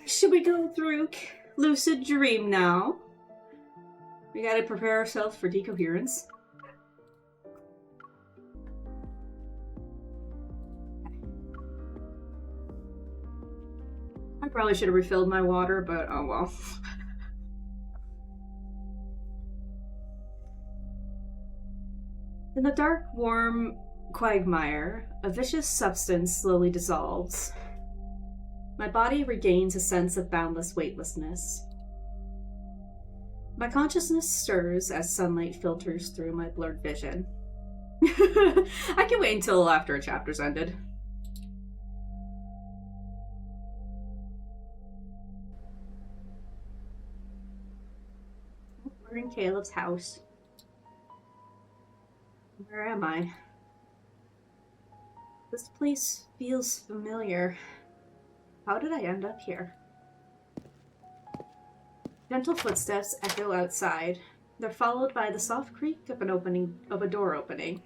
Should we go through Lucid Dream now? We gotta prepare ourselves for decoherence. I probably should have refilled my water, but oh well. In the dark, warm quagmire, a vicious substance slowly dissolves. My body regains a sense of boundless weightlessness. My consciousness stirs as sunlight filters through my blurred vision. I can wait until after a chapter's ended. We're in Caleb's house. Where am I? This place feels familiar. How did I end up here? Gentle footsteps echo outside. They're followed by the soft creak of a door opening.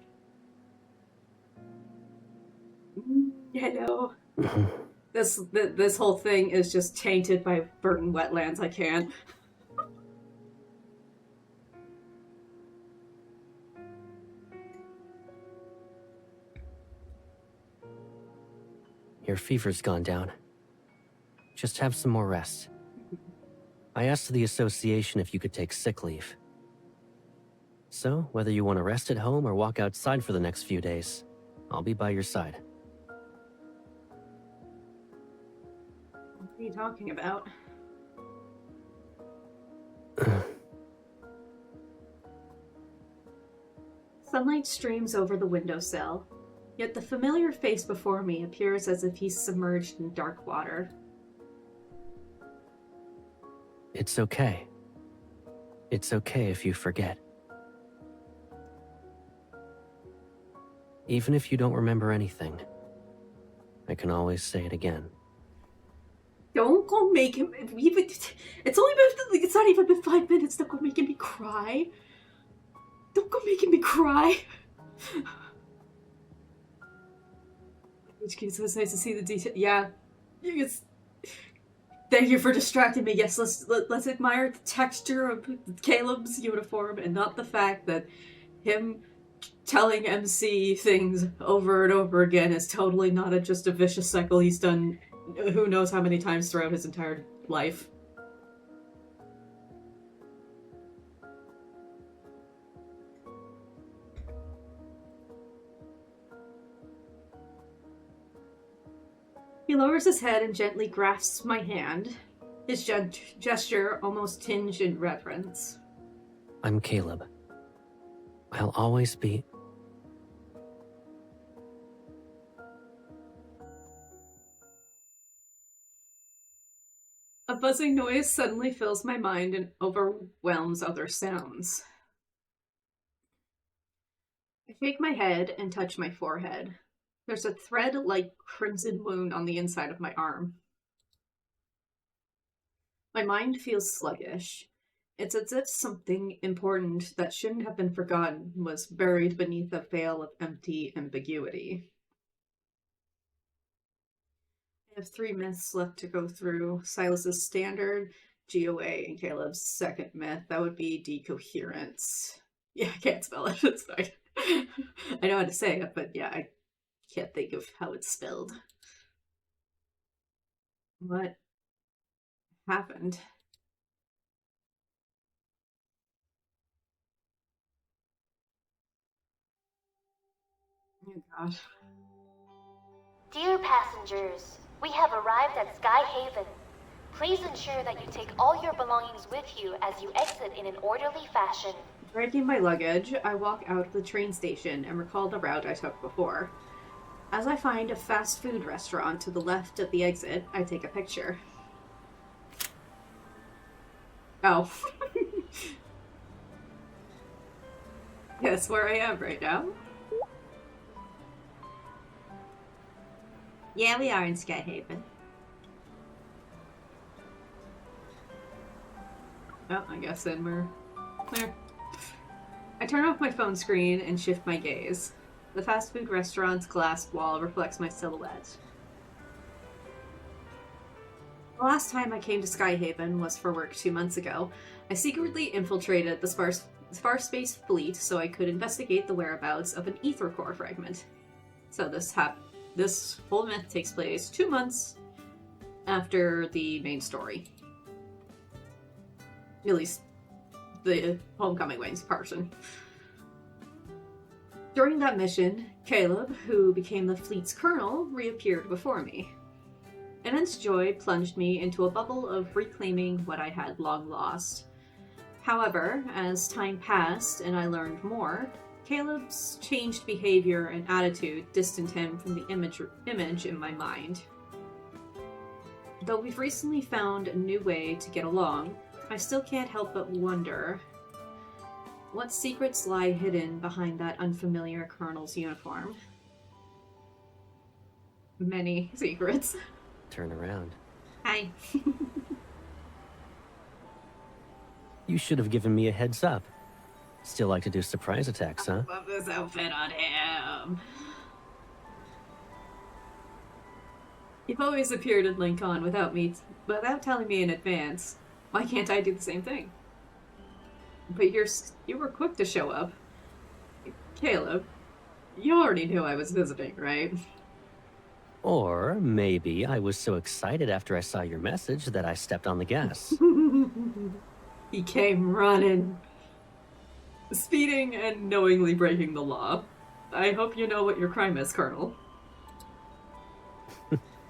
Hello. This whole thing is just tainted by Burton Wetlands. I can't. Your fever's gone down. Just have some more rest. I asked the association if you could take sick leave. So, whether you want to rest at home or walk outside for the next few days, I'll be by your side. What are you talking about? Sunlight streams over the windowsill, yet the familiar face before me appears as if he's submerged in dark water. It's okay. It's okay if you forget. Even if you don't remember anything, I can always say it again. Don't go make him. It's only been. It's not even been 5 minutes. Don't go making me cry. Don't go making me cry. It was nice to see the detail. Yeah, thank you for distracting me. Yes, let's admire the texture of Caleb's uniform and not the fact that him telling MC things over and over again is totally not just a vicious cycle he's done who knows how many times throughout his entire life. He lowers his head and gently grasps my hand, his gesture almost tinged in reverence. I'm Caleb. I'll always be... A buzzing noise suddenly fills my mind and overwhelms other sounds. I shake my head and touch my forehead. There's a thread-like crimson wound on the inside of my arm. My mind feels sluggish. It's as if something important that shouldn't have been forgotten was buried beneath a veil of empty ambiguity. I have 3 myths left to go through. Silas's standard, GOA, and Caleb's second myth. That would be decoherence. Yeah, I can't spell it. It's fine. I know how to say it, but yeah, I can't think of how it's spelled. What happened? Oh gosh. Dear passengers, we have arrived at Sky Haven. Please ensure that you take all your belongings with you as you exit in an orderly fashion. Breaking my luggage, I walk out of the train station and recall the route I took before. As I find a fast food restaurant to the left of the exit, I take a picture. Oh. Guess where I am right now? Yeah, we are in Sky Haven. Oh, I guess then we're there. I turn off my phone screen and shift my gaze. The fast food restaurant's glass wall reflects my silhouette. The last time I came to Skyhaven was for work 2 months ago. I secretly infiltrated the Space fleet so I could investigate the whereabouts of an ether core fragment. So this whole myth takes place 2 months after the main story. At least the Homecoming Wings portion. During that mission, Caleb, who became the fleet's colonel, reappeared before me. Immense joy plunged me into a bubble of reclaiming what I had long lost. However, as time passed and I learned more, Caleb's changed behavior and attitude distanced him from the image in my mind. Though we've recently found a new way to get along, I still can't help but wonder what secrets lie hidden behind that unfamiliar colonel's uniform. Many secrets. Turn around. Hi. You should have given me a heads up. Still like to do surprise attacks, huh? I love this outfit on him. You've always appeared in Lincoln without telling me in advance. Why can't I do the same thing? But you were quick to show up. Caleb, you already knew I was visiting, right? Or maybe I was so excited after I saw your message that I stepped on the gas. He came running. Speeding and knowingly breaking the law. I hope you know what your crime is, Colonel.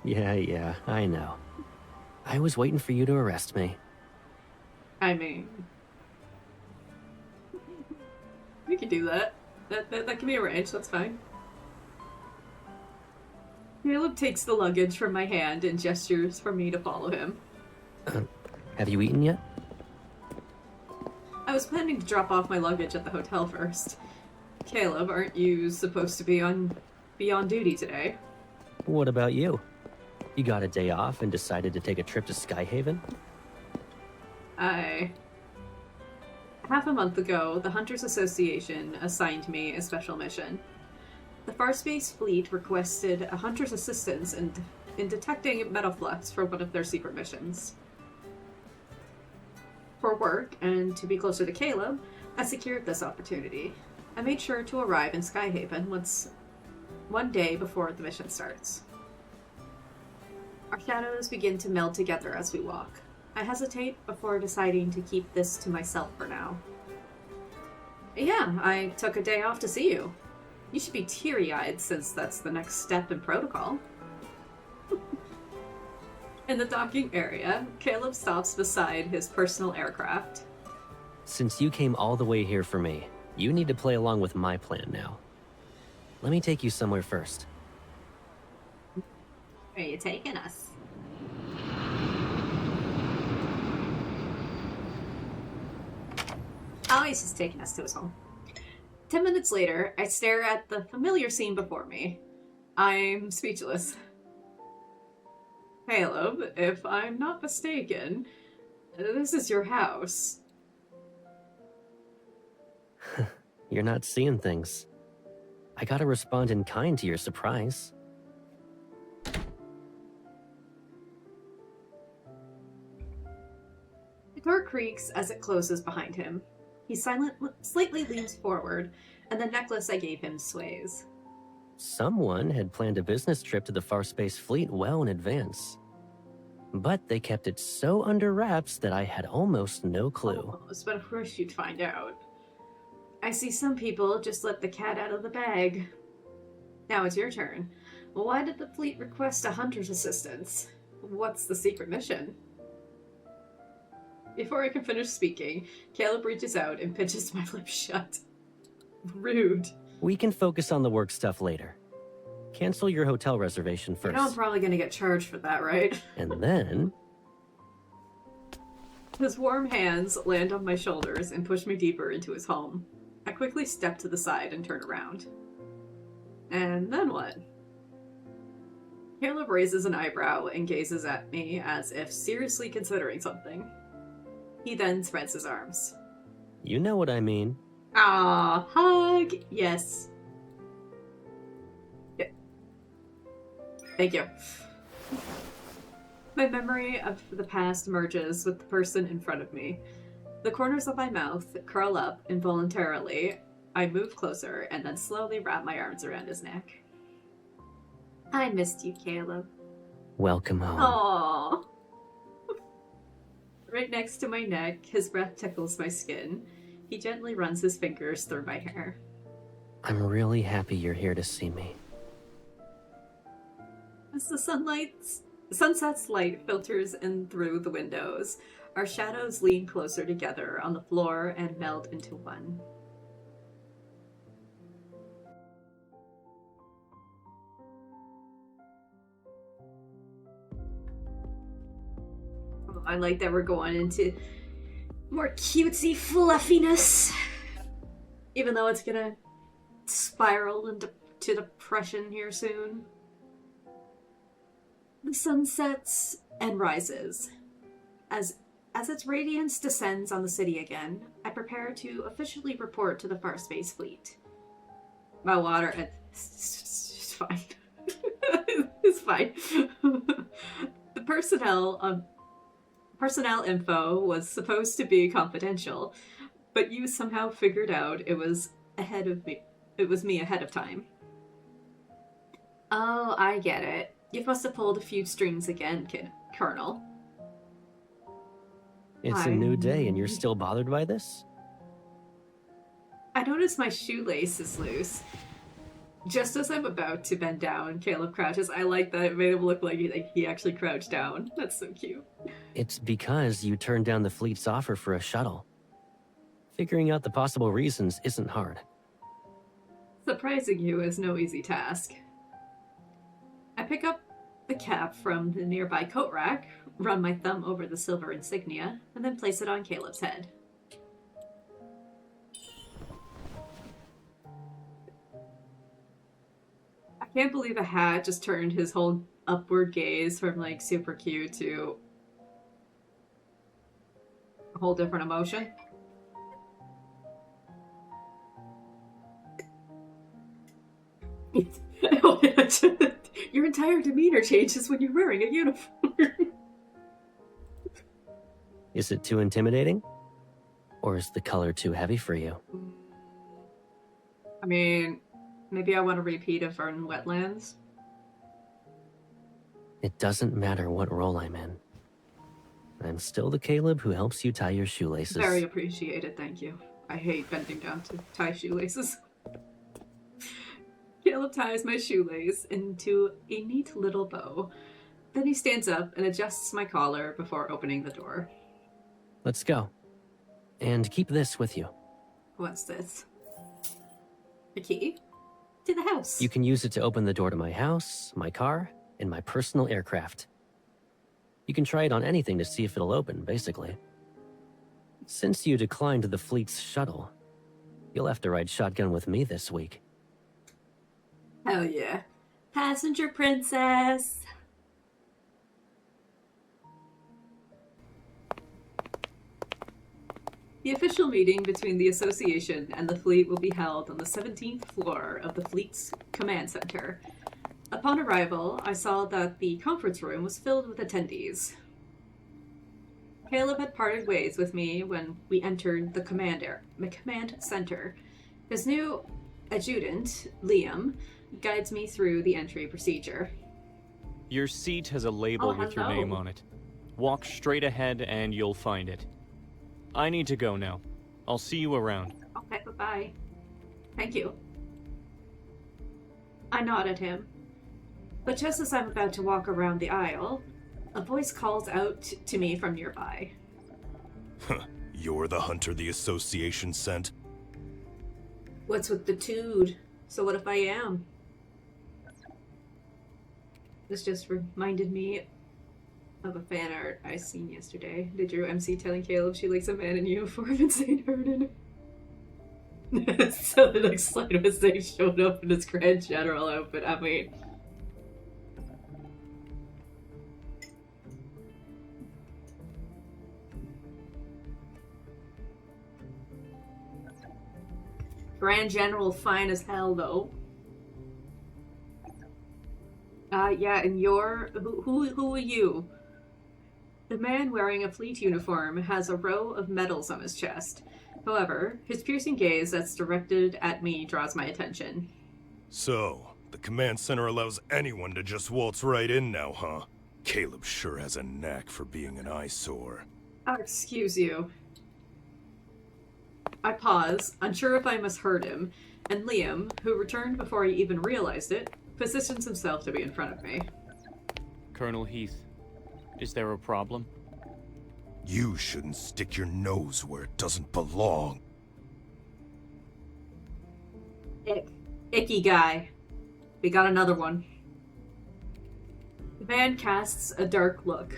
Yeah, I know. I was waiting for you to arrest me. I mean... we can do that. That can be arranged, that's fine. Caleb takes the luggage from my hand and gestures for me to follow him. Have you eaten yet? I was planning to drop off my luggage at the hotel first. Caleb, aren't you supposed to be on duty today? What about you? You got a day off and decided to take a trip to Skyhaven? Half a month ago, the Hunters Association assigned me a special mission. The Farspace fleet requested a hunter's assistance in detecting metaflux for one of their secret missions. For work, and to be closer to Caleb, I secured this opportunity. I made sure to arrive in Skyhaven one day before the mission starts. Our shadows begin to meld together as we walk. I hesitate before deciding to keep this to myself for now. Yeah, I took a day off to see you. You should be teary-eyed since that's the next step in protocol. In the docking area, Caleb stops beside his personal aircraft. Since you came all the way here for me, you need to play along with my plan now. Let me take you somewhere first. Where are you taking us? Oh, he's just taking us to his home. 10 minutes later, I stare at the familiar scene before me. I'm speechless. Caleb, if I'm not mistaken, this is your house. You're not seeing things. I gotta respond in kind to your surprise. The door creaks as it closes behind him. He slightly leans forward, and the necklace I gave him sways. Someone had planned a business trip to the Farspace fleet well in advance. But they kept it so under wraps that I had almost no clue. Almost, but of course you'd find out. I see some people just let the cat out of the bag. Now it's your turn. Why did the fleet request a hunter's assistance? What's the secret mission? Before I can finish speaking, Caleb reaches out and pinches my lips shut. Rude. We can focus on the work stuff later. Cancel your hotel reservation first. You know I'm probably gonna get charged for that, right? And then... His warm hands land on my shoulders and push me deeper into his home. I quickly step to the side and turn around. And then what? Caleb raises an eyebrow and gazes at me as if seriously considering something. He then spreads his arms. You know what I mean. Ah, hug! Yes. Yeah. Thank you. My memory of the past merges with the person in front of me. The corners of my mouth curl up involuntarily. I move closer and then slowly wrap my arms around his neck. I missed you, Caleb. Welcome home. Aww. Right next to my neck, his breath tickles my skin. He gently runs his fingers through my hair. I'm really happy you're here to see me. As the sunset's light filters in through the windows, our shadows lean closer together on the floor and meld into one. Oh, I like that we're going into more cutesy fluffiness, even though it's gonna spiral into depression here soon. The sun sets and rises. As its radiance descends on the city again, I prepare to officially report to the Far Space Fleet. My water... It's fine. It's fine. The personnel info was supposed to be confidential, but you somehow figured out it was ahead of me. It was me ahead of time. Oh, I get it. You must have pulled a few strings again, Colonel. It's a new day and you're still bothered by this? I noticed my shoelace is loose. Just as I'm about to bend down, Caleb crouches. I like that. It made him look like he actually crouched down. That's so cute. It's because you turned down the fleet's offer for a shuttle. Figuring out the possible reasons isn't hard. Surprising you is no easy task. I pick up the cap from the nearby coat rack, run my thumb over the silver insignia, and then place it on Caleb's head. I can't believe a hat just turned his whole upward gaze from like super cute to a whole different emotion. Your entire demeanor changes when you're wearing a uniform. Is it too intimidating? Or is the color too heavy for you? I mean, maybe I want a repeat of Verdant Wetlands. It doesn't matter what role I'm in. I'm still the Caleb who helps you tie your shoelaces. Very appreciated, thank you. I hate bending down to tie shoelaces. Caleb ties my shoelace into a neat little bow. Then he stands up and adjusts my collar before opening the door. Let's go. And keep this with you. What's this? A key? To the house. You can use it to open the door to my house, my car, and my personal aircraft. You can try it on anything to see if it'll open, basically. Since you declined the fleet's shuttle, you'll have to ride shotgun with me this week. Hell yeah. Passenger princess! The official meeting between the Association and the fleet will be held on the 17th floor of the fleet's command center. Upon arrival, I saw that the conference room was filled with attendees. Caleb had parted ways with me when we entered the command center. His new adjutant, Liam, guides me through the entry procedure. Your seat has a label with your name on it. Walk straight ahead and you'll find it. I need to go now. I'll see you around. Okay, bye-bye. Thank you. I nod at him. But just as I'm about to walk around the aisle, a voice calls out to me from nearby. You're the hunter the Association sent? What's with the dude? So what if I am? This just reminded me of a fan art I seen yesterday. Did your MC telling Caleb she likes a man in uniform in St. Hernan? So the next slide was they showed up in his Grand General outfit. I mean... Grand General fine as hell, though. Yeah, and you're... Who are you? The man wearing a fleet uniform has a row of medals on his chest. However, his piercing gaze that's directed at me draws my attention. So, the command center allows anyone to just waltz right in now, huh? Caleb sure has a knack for being an eyesore. Oh, excuse you. I pause, unsure if I misheard him, and Liam, who returned before he even realized it, positions himself to be in front of me. Colonel Heath, is there a problem? You shouldn't stick your nose where it doesn't belong. Icky guy. We got another one. The man casts a dark look.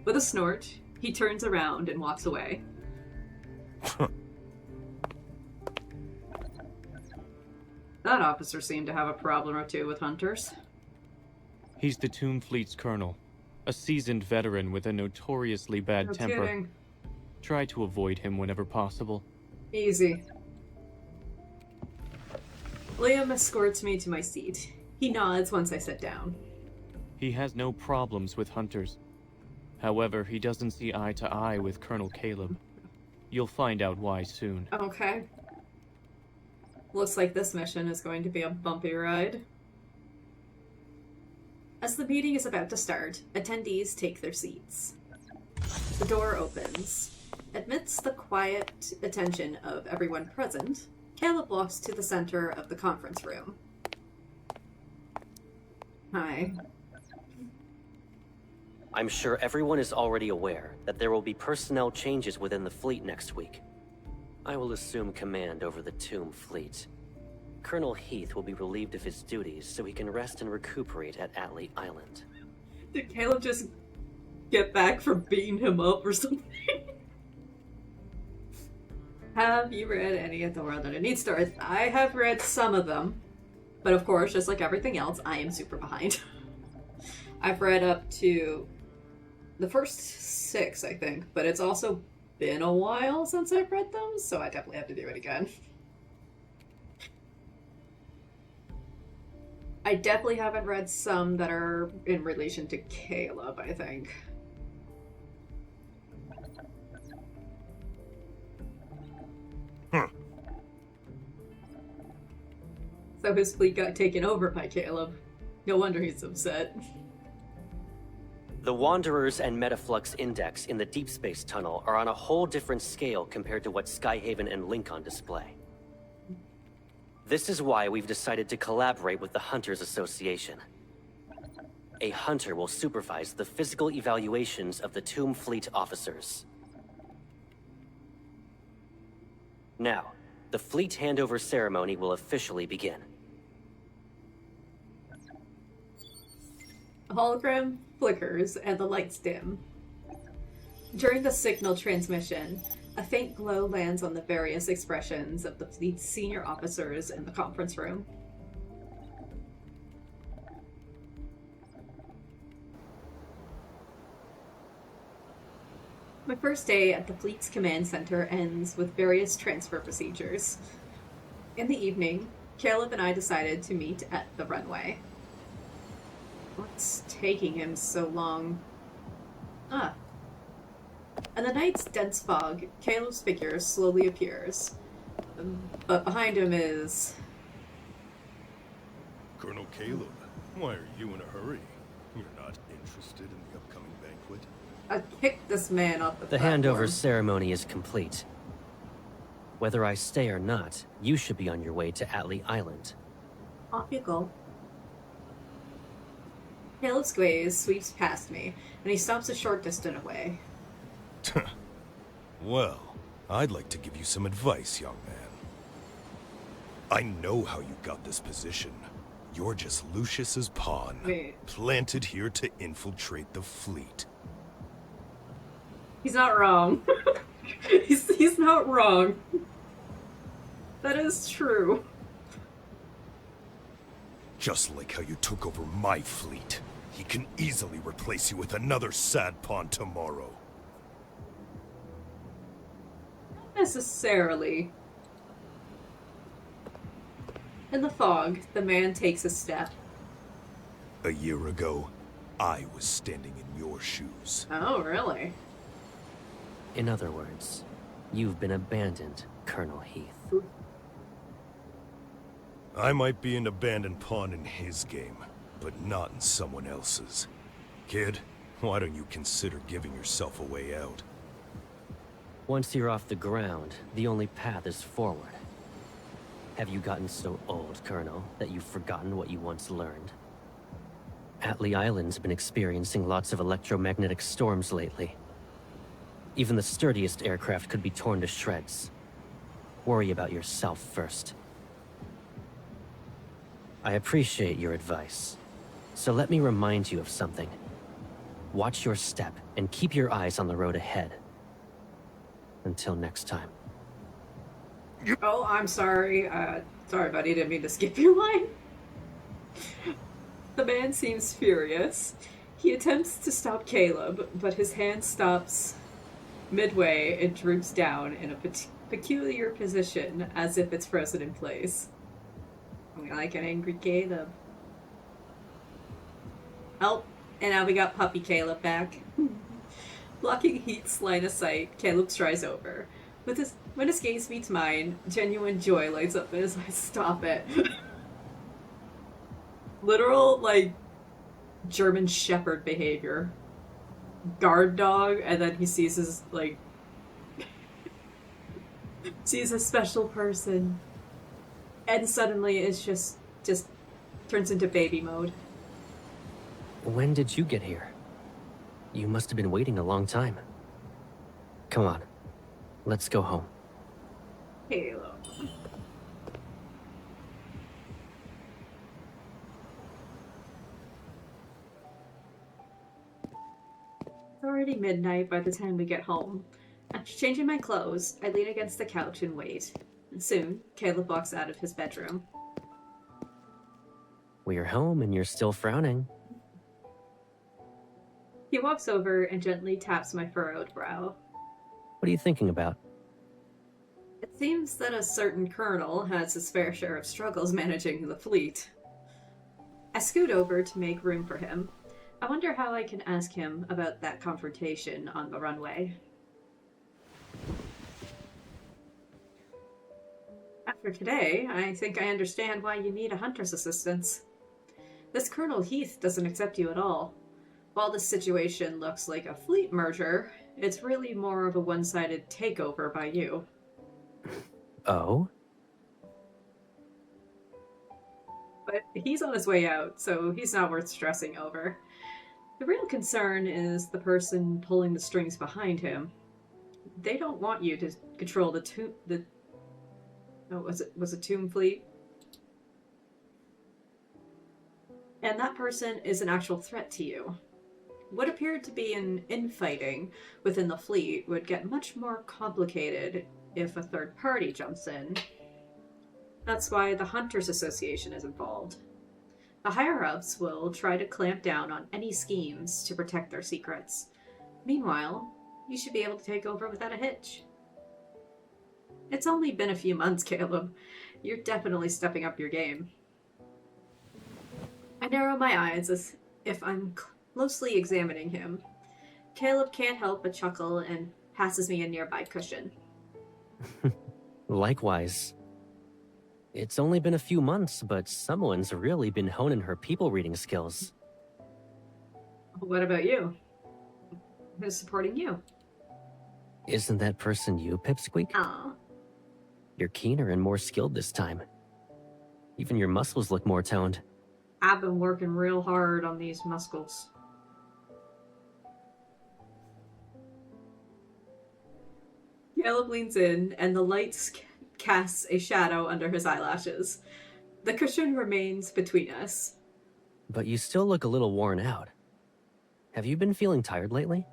With a snort, he turns around and walks away. That officer seemed to have a problem or two with hunters. He's the Tomb Fleet's colonel, a seasoned veteran with a notoriously bad No temper. kidding. Try to avoid him whenever possible. Easy. Liam escorts me to my seat. He nods once I sit down. He has no problems with hunters. However, he doesn't see eye to eye with Colonel Caleb. You'll find out why soon. Okay. Looks like this mission is going to be a bumpy ride. As the meeting is about to start, attendees take their seats. The door opens. Amidst the quiet attention of everyone present, Caleb walks to the center of the conference room. Hi. I'm sure everyone is already aware that there will be personnel changes within the fleet next week. I will assume command over the Tomb Fleet. Colonel Heath will be relieved of his duties so he can rest and recuperate at Atlee Island. Did Caleb just get back from beating him up or something? Have you read any of the World Underneath stories? I have read some of them. But of course, just like everything else, I am super behind. I've read up to the first 6, I think. But it's also been a while since I've read them, so I definitely have to do it again. I definitely haven't read some that are in relation to Caleb, I think. So his fleet got taken over by Caleb. No wonder he's upset. The Wanderers and Metaflux Index in the Deepspace tunnel are on a whole different scale compared to what Skyhaven and Lincoln display. This is why we've decided to collaborate with the Hunters Association. A hunter will supervise the physical evaluations of the Tomb Fleet officers. Now, the fleet handover ceremony will officially begin. The hologram flickers and the lights dim. During the signal transmission, a faint glow lands on the various expressions of the fleet's senior officers in the conference room. My first day at the fleet's command center ends with various transfer procedures. In the evening, Caleb and I decided to meet at the runway. What's taking him so long? In the night's dense fog, Caleb's figure slowly appears. But behind him is... Colonel Caleb, why are you in a hurry? You're not interested in the upcoming banquet? I kicked this man off the The platform. handover ceremony is complete. Whether I stay or not, you should be on your way to Atlee Island. Off you go. Caleb's gaze sweeps past me, and he stops a short distance away. Well, I'd like to give you some advice, young man. I know how you got this position. You're just Lucius's pawn, Wait. planted here to infiltrate the fleet. He's not wrong. he's not wrong. That is true. Just like how you took over my fleet. He can easily replace you with another sad pawn tomorrow. Necessarily. In the fog, the man takes a step. A year ago, I was standing in your shoes. Oh, really? In other words, you've been abandoned, Colonel Heath. I might be an abandoned pawn in his game, but not in someone else's. Kid, why don't you consider giving yourself a way out? Once you're off the ground, the only path is forward. Have you gotten so old, Colonel, that you've forgotten what you once learned? Atlee Island's been experiencing lots of electromagnetic storms lately. Even the sturdiest aircraft could be torn to shreds. Worry about yourself first. I appreciate your advice, so let me remind you of something. Watch your step and keep your eyes on the road ahead. Until next time. Oh, I'm sorry. Sorry, buddy. Didn't mean to skip your line. The man seems furious. He attempts to stop Caleb, but his hand stops midway and droops down in a peculiar position, as if it's frozen in place. Like an angry Caleb. Oh, and now we got puppy Caleb back. Blocking Heath's line of sight, Caleb strides over. When his gaze meets mine, genuine joy lights up in his eyes. Stop it. Literal, like, German Shepherd behavior. Guard dog, and then he sees his, like... sees a special person. And suddenly it's just turns into baby mode. When did you get here? You must have been waiting a long time. Come on, let's go home. Halo. It's already midnight by the time we get home. After changing my clothes, I lean against the couch and wait. And soon, Caleb walks out of his bedroom. We're home and you're still frowning. He walks over and gently taps my furrowed brow. What are you thinking about? It seems that a certain colonel has his fair share of struggles managing the fleet. I scoot over to make room for him. I wonder how I can ask him about that confrontation on the runway. After today, I think I understand why you need a hunter's assistance. This Colonel Heath doesn't accept you at all. While this situation looks like a fleet merger, it's really more of a one-sided takeover by you. Oh? But he's on his way out, so he's not worth stressing over. The real concern is the person pulling the strings behind him. They don't want you to control was it Tomb Fleet? And that person is an actual threat to you. What appeared to be an infighting within the fleet would get much more complicated if a third party jumps in. That's why the Hunters Association is involved. The higher-ups will try to clamp down on any schemes to protect their secrets. Meanwhile, you should be able to take over without a hitch. It's only been a few months, Caleb. You're definitely stepping up your game. I narrow my eyes as if I'm closely examining him. Caleb can't help but chuckle and passes me a nearby cushion. Likewise. It's only been a few months, but someone's really been honing her people reading skills. What about you? Who's supporting you? Isn't that person you, Pipsqueak? Aw. You're keener and more skilled this time. Even your muscles look more toned. I've been working real hard on these muscles. Caleb leans in, and the light casts a shadow under his eyelashes. The cushion remains between us. But you still look a little worn out. Have you been feeling tired lately?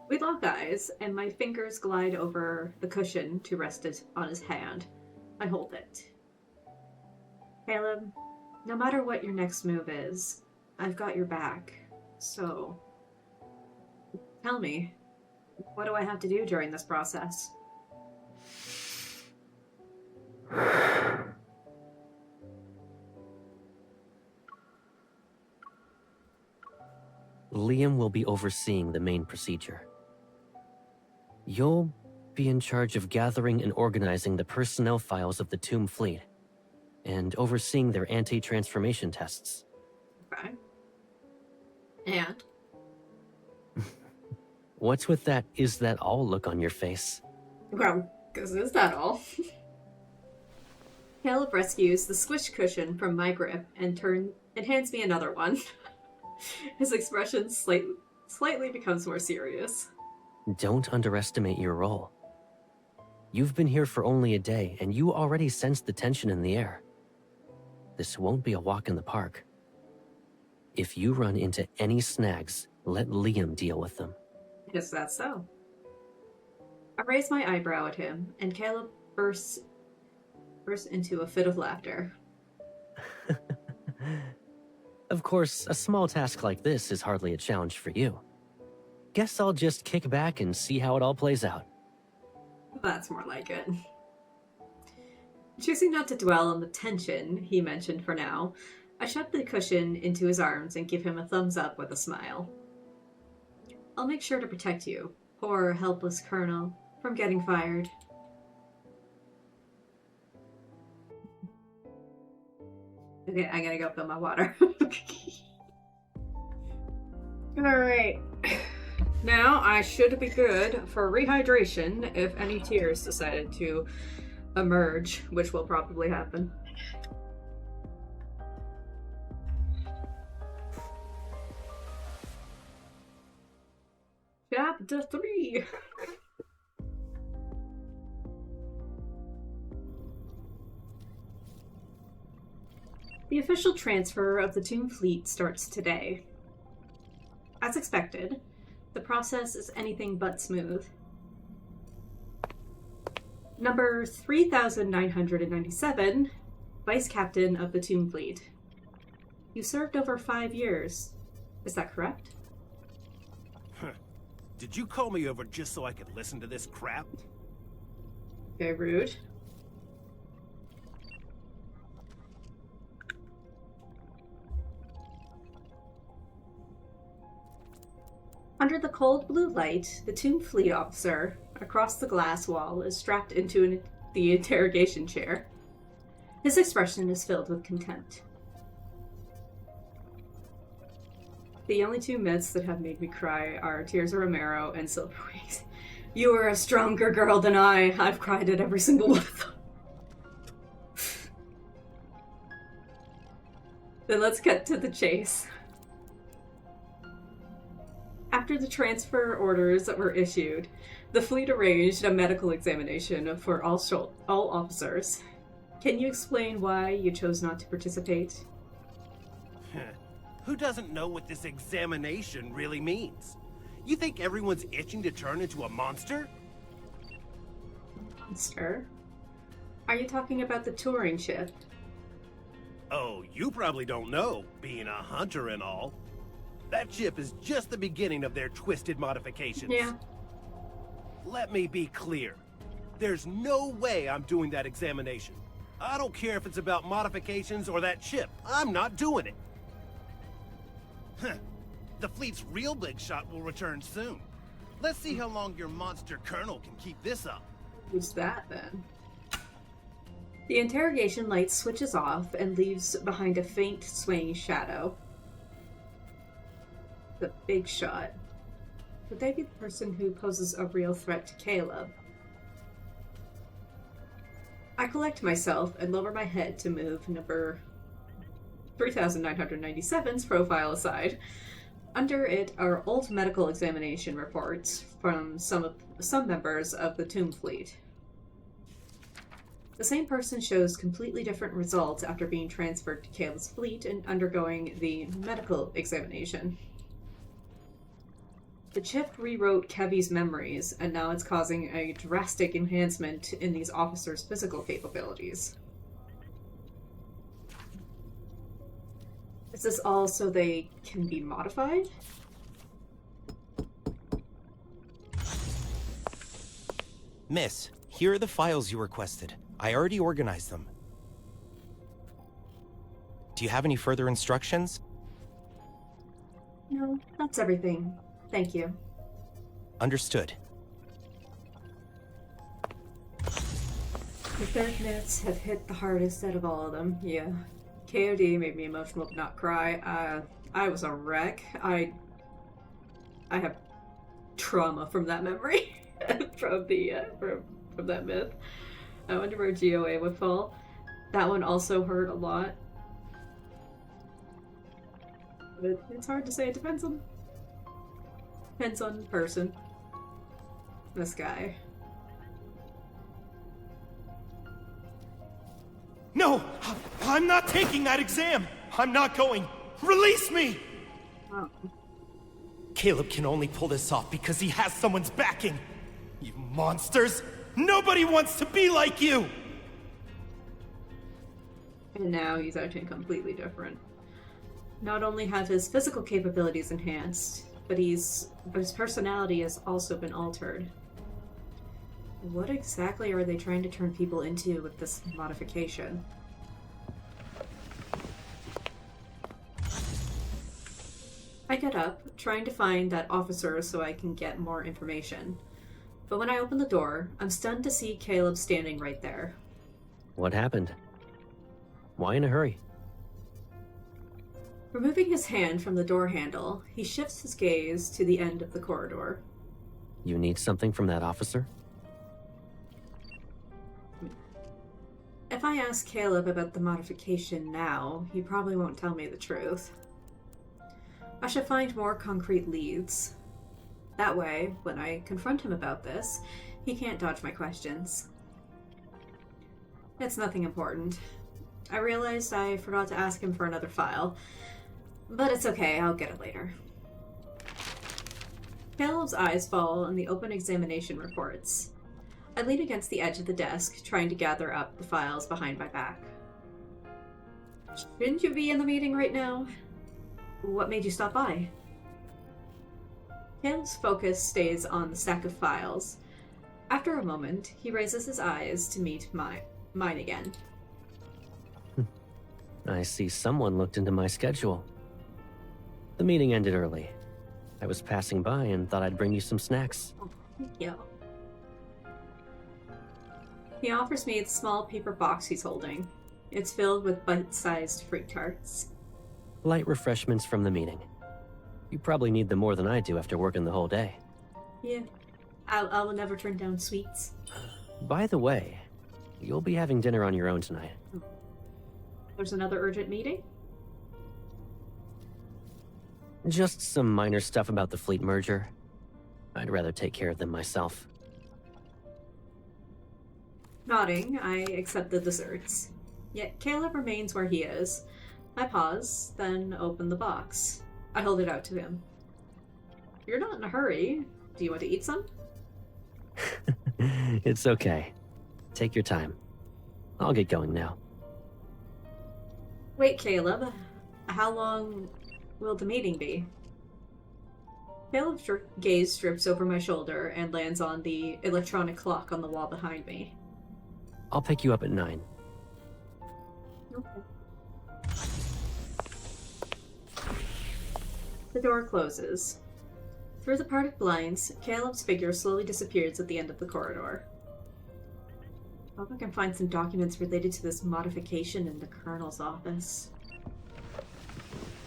We lock eyes, and my fingers glide over the cushion to rest it on his hand. I hold it. Caleb, no matter what your next move is, I've got your back. So, tell me, what do I have to do during this process? Liam will be overseeing the main procedure. You'll be in charge of gathering and organizing the personnel files of the Tomb Fleet, and overseeing their anti-transformation tests. Okay. And? What's with that "is that all" look on your face? Well, because is that all? Caleb rescues the squish cushion from my grip and hands me another one. His expression slightly becomes more serious. Don't underestimate your role. You've been here for only a day, and you already sense the tension in the air. This won't be a walk in the park. If you run into any snags, let Liam deal with them. Is that so? I raise my eyebrow at him, and Caleb bursts into a fit of laughter. Of course, a small task like this is hardly a challenge for you. Guess I'll just kick back and see how it all plays out. That's more like it. Choosing not to dwell on the tension he mentioned for now, I shove the cushion into his arms and give him a thumbs up with a smile. I'll make sure to protect you, poor helpless Colonel, from getting fired. Okay, I gotta go fill my water. Alright. Now I should be good for rehydration if any tears decided to emerge, which will probably happen. Chapter 3. The official transfer of the Tomb Fleet starts today. As expected, the process is anything but smooth. Number 3997, Vice Captain of the Tomb Fleet. You served over 5 years. Is that correct? Did you call me over just so I could listen to this crap? Okay, rude. Under the cold blue light, the Tomb Fleet officer across the glass wall is strapped into the interrogation chair. His expression is filled with contempt. The only two myths that have made me cry are Tears of Romero and Silver Wings. You are a stronger girl than I. I've cried at every single one of them. Then let's get to the chase. After the transfer orders were issued, the fleet arranged a medical examination for all officers. Can you explain why you chose not to participate? Who doesn't know what this examination really means? You think everyone's itching to turn into a monster? Monster? Are you talking about the touring ship? Oh, you probably don't know, being a hunter and all. That ship is just the beginning of their twisted modifications. Yeah. Let me be clear. There's no way I'm doing that examination. I don't care if it's about modifications or that ship. I'm not doing it. The fleet's real big shot will return soon. Let's see how long your monster colonel can keep this up. Who's that, then? The interrogation light switches off and leaves behind a faint, swaying shadow. The big shot. Would they be the person who poses a real threat to Caleb? I collect myself and lower my head to move number 3997's profile aside. Under it are old medical examination reports from some members of the Tomb Fleet. The same person shows completely different results after being transferred to Caleb's fleet and undergoing the medical examination. The chip rewrote Kevy's memories, and now it's causing a drastic enhancement in these officers' physical capabilities. Is this all so they can be modified? Miss, here are the files you requested. I already organized them. Do you have any further instructions? No, that's everything. Thank you. Understood. The third myths have hit the hardest out of all of them. Yeah. KOD made me emotional but not cry. I was a wreck. I have trauma from that memory. from that myth. I wonder where GOA would fall. That one also hurt a lot. But it's hard to say. It depends on the person. This guy. No! I'm not taking that exam! I'm not going! Release me! Oh. Caleb can only pull this off because he has someone's backing! You monsters! Nobody wants to be like you! And now he's acting completely different. Not only have his physical capabilities enhanced, but his personality has also been altered. What exactly are they trying to turn people into with this modification? I get up, trying to find that officer so I can get more information. But when I open the door, I'm stunned to see Caleb standing right there. What happened? Why in a hurry? Removing his hand from the door handle, he shifts his gaze to the end of the corridor. You need something from that officer? If I ask Caleb about the modification now, he probably won't tell me the truth. I should find more concrete leads. That way, when I confront him about this, he can't dodge my questions. It's nothing important. I realized I forgot to ask him for another file, but it's okay, I'll get it later. Caleb's eyes fall on the open examination reports. I lean against the edge of the desk, trying to gather up the files behind my back. Shouldn't you be in the meeting right now? What made you stop by? Caleb's focus stays on the stack of files. After a moment, he raises his eyes to meet mine again. I see someone looked into my schedule. The meeting ended early. I was passing by and thought I'd bring you some snacks. Oh, thank you. He offers me the small paper box he's holding. It's filled with bite-sized fruit tarts. Light refreshments from the meeting. You probably need them more than I do after working the whole day. Yeah, I'll never turn down sweets. By the way, you'll be having dinner on your own tonight. There's another urgent meeting? Just some minor stuff about the fleet merger. I'd rather take care of them myself. Nodding, I accept the desserts. Yet Caleb remains where he is. I pause, then open the box. I hold it out to him. You're not in a hurry. Do you want to eat some? It's okay. Take your time. I'll get going now. Wait, Caleb. How long will the meeting be? Caleb's gaze strips over my shoulder and lands on the electronic clock on the wall behind me. I'll pick you up at 9. Okay. The door closes. Through the parted blinds, Caleb's figure slowly disappears at the end of the corridor. I hope I can find some documents related to this modification in the Colonel's office.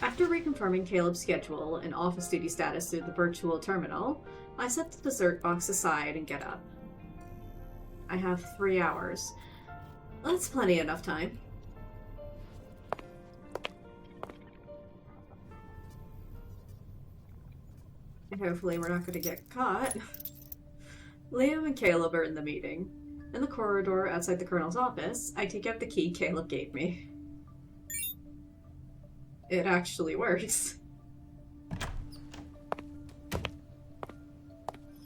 After reconfirming Caleb's schedule and office duty status through the virtual terminal, I set the dessert box aside and get up. I have 3 hours. That's plenty enough time. Hopefully we're not going to get caught. Liam and Caleb are in the meeting. In the corridor outside the Colonel's office, I take out the key Caleb gave me. It actually works.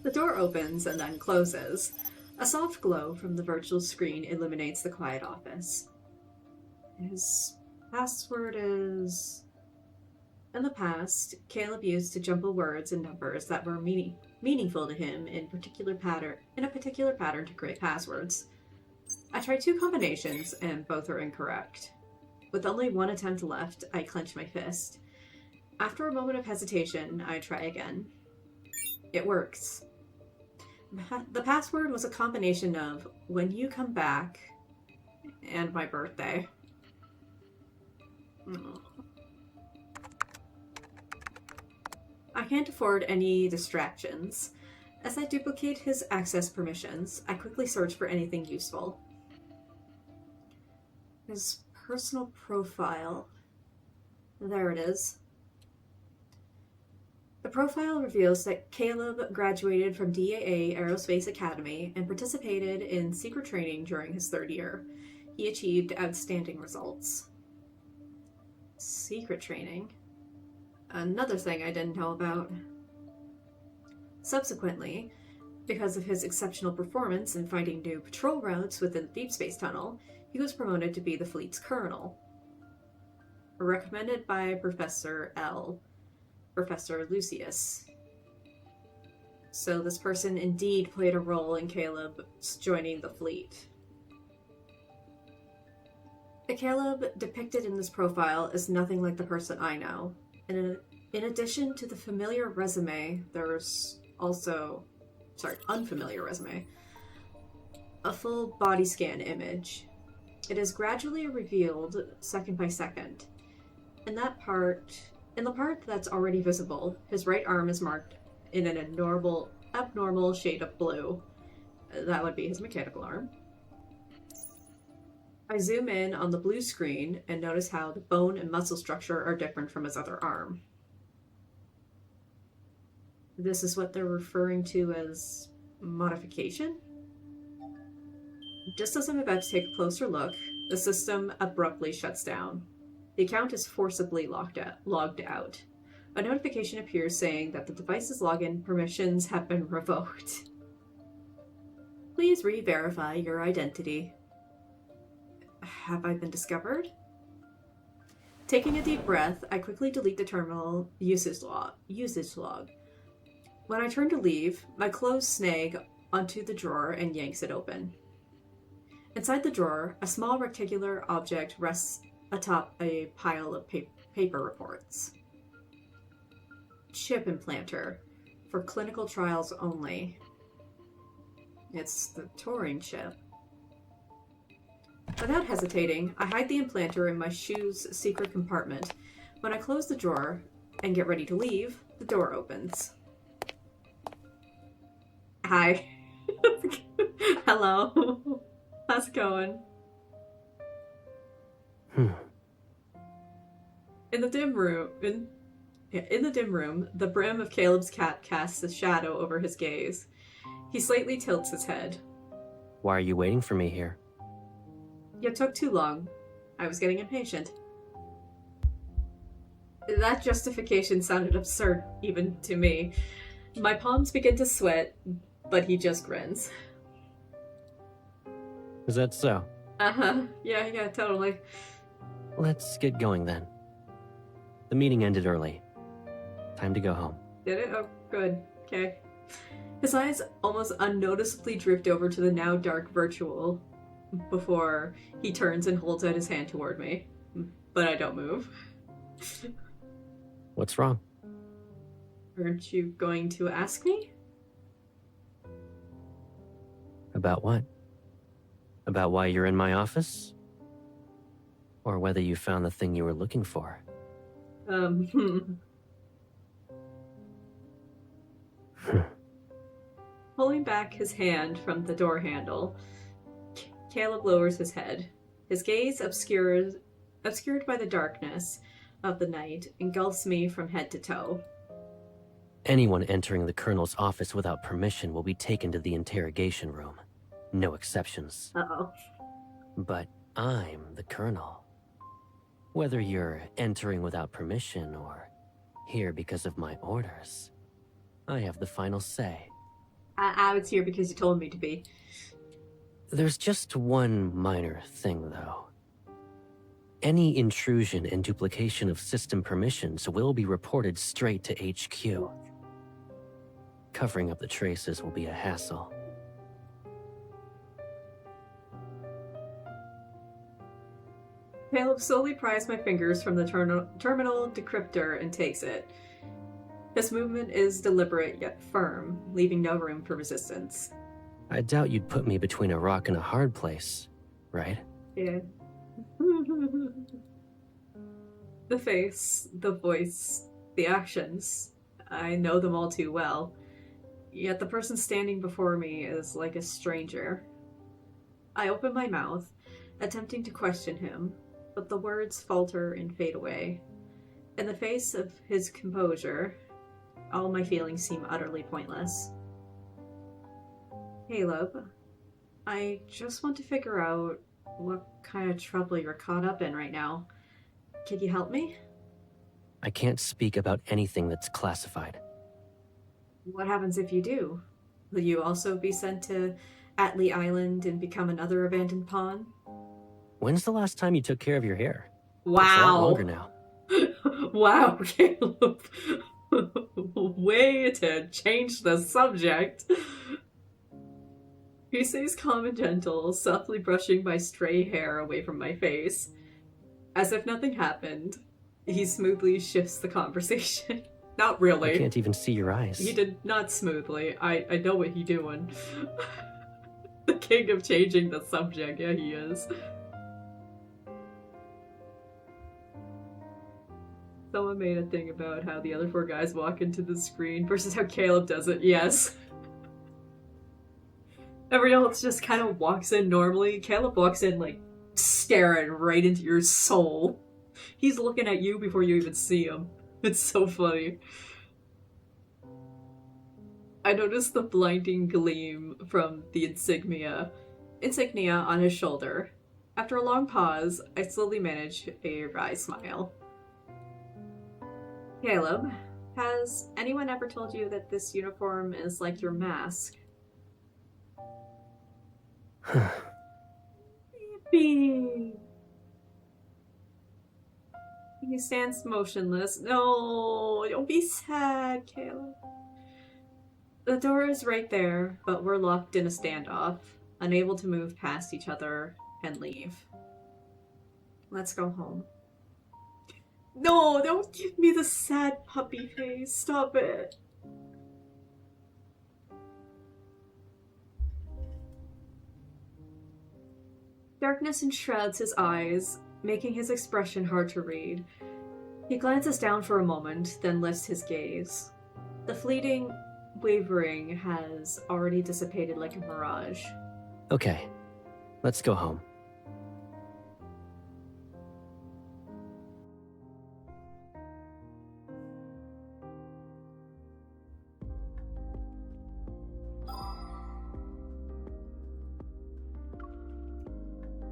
The door opens and then closes. A soft glow from the virtual screen illuminates the quiet office. His password is... In the past, Caleb used to jumble words and numbers that were meaningful to him in a particular pattern to create passwords. I tried 2 combinations, and both are incorrect. With only 1 attempt left, I clench my fist. After a moment of hesitation, I try again. It works. The password was a combination of "when you come back" and my birthday. I can't afford any distractions. As I duplicate his access permissions, I quickly search for anything useful. His personal profile. There it is. The profile reveals that Caleb graduated from DAA Aerospace Academy and participated in secret training during his 3rd year. He achieved outstanding results. Secret training? Another thing I didn't know about. Subsequently, because of his exceptional performance in finding new patrol routes within the Deep Space Tunnel, he was promoted to be the fleet's colonel. Recommended by Professor Lucius. So this person indeed played a role in Caleb's joining the fleet. The Caleb depicted in this profile is nothing like the person I know. In addition to the familiar resume, there's also, unfamiliar resume, a full body scan image. It is gradually revealed second by second. In the part that's already visible, his right arm is marked in an abnormal shade of blue. That would be his mechanical arm. I zoom in on the blue screen and notice how the bone and muscle structure are different from his other arm. This is what they're referring to as modification? Just as I'm about to take a closer look, the system abruptly shuts down. The account is forcibly logged out. A notification appears saying that the device's login permissions have been revoked. Please re-verify your identity. Have I been discovered? Taking a deep breath, I quickly delete the terminal usage log. When I turn to leave, my clothes snag onto the drawer and yanks it open. Inside the drawer, a small rectangular object rests atop a pile of paper reports. Chip implanter, for clinical trials only. It's the Turing chip. Without hesitating, I hide the implanter in my shoe's secret compartment. When I close the drawer and get ready to leave, the door opens. Hi. Hello. How's it going? In the dim room, the brim of Caleb's cap casts a shadow over his gaze. He slightly tilts his head. Why are you waiting for me here? You took too long. I was getting impatient. That justification sounded absurd, even to me. My palms begin to sweat, but he just grins. Is that so? Uh-huh. Yeah, totally. Let's get going then. The meeting ended early. Time to go home. Did it? Oh, good. Okay. His eyes almost unnoticeably drift over to the now dark virtual before he turns and holds out his hand toward me. But I don't move. What's wrong? Aren't you going to ask me? About what? About why you're in my office? Or whether you found the thing you were looking for? Pulling back his hand from the door handle, Caleb lowers his head. His gaze, obscured by the darkness of the night, engulfs me from head to toe. Anyone entering the Colonel's office without permission will be taken to the interrogation room. No exceptions. Uh-oh. But I'm the Colonel. Whether you're entering without permission or here because of my orders, I have the final say. I was here because you told me to be. There's just one minor thing, though. Any intrusion and duplication of system permissions will be reported straight to HQ. Covering up the traces will be a hassle. Caleb slowly pries my fingers from the terminal decryptor and takes it. His movement is deliberate yet firm, leaving no room for resistance. I doubt you'd put me between a rock and a hard place, right? Yeah. The face, the voice, the actions. I know them all too well. Yet the person standing before me is like a stranger. I open my mouth, attempting to question him, but the words falter and fade away. In the face of his composure, all my feelings seem utterly pointless. Caleb, I just want to figure out what kind of trouble you're caught up in right now. Can you help me? I can't speak about anything that's classified. What happens if you do? Will you also be sent to Atlee Island and become another abandoned pawn? When's the last time you took care of your hair? Wow. It's a lot longer now. Wow, Caleb. Way to change the subject. He stays calm and gentle, softly brushing my stray hair away from my face. As if nothing happened, he smoothly shifts the conversation. Not really. I can't even see your eyes. He did not smoothly. I know what he doing. The king of changing the subject. Yeah, he is. Someone made a thing about how the other 4 guys walk into the screen versus how Caleb does it. Yes. Everyone else just kind of walks in normally. Caleb walks in like staring right into your soul. He's looking at you before you even see him. It's so funny. I noticed the blinding gleam from the insignia on his shoulder. After a long pause, I slowly manage a wry smile. Caleb, has anyone ever told you that this uniform is like your mask? Baby! He stands motionless. No, don't be sad, Caleb. The door is right there, but we're locked in a standoff, unable to move past each other and leave. Let's go home. No, don't give me the sad puppy face. Stop it. Darkness enshrouds his eyes, making his expression hard to read. He glances down for a moment, then lifts his gaze. The fleeting wavering has already dissipated like a mirage. Okay, let's go home.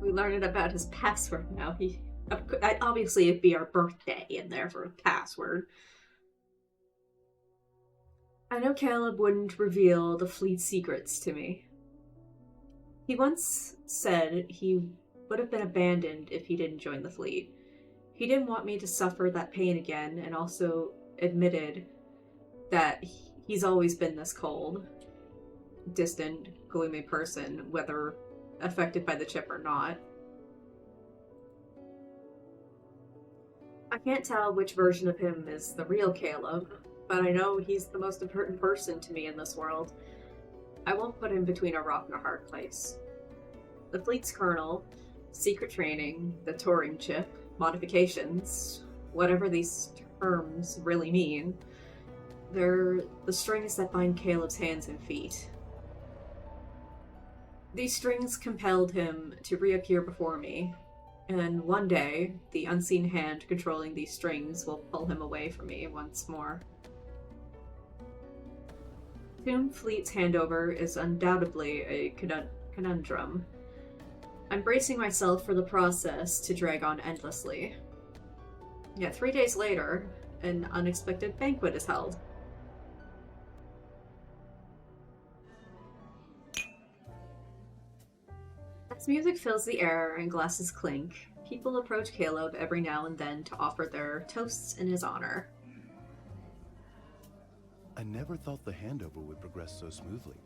We learned about his password now. Obviously it'd be our birthday in there for a password. I know Caleb wouldn't reveal the fleet's secrets to me. He once said he would have been abandoned if he didn't join the fleet. He didn't want me to suffer that pain again, and also admitted that he's always been this cold, distant, gloomy person, whether affected by the chip or not. I can't tell which version of him is the real Caleb, but I know he's the most important person to me in this world. I won't put him between a rock and a hard place. The fleet's colonel, secret training, the Turing chip, modifications, whatever these terms really mean, they're the strings that bind Caleb's hands and feet. These strings compelled him to reappear before me, and one day, the unseen hand controlling these strings will pull him away from me once more. Toon Fleet's handover is undoubtedly a conundrum. I'm bracing myself for the process to drag on endlessly. Yet 3 days later, an unexpected banquet is held. As music fills the air and glasses clink, people approach Caleb every now and then to offer their toasts in his honor. I never thought the handover would progress so smoothly.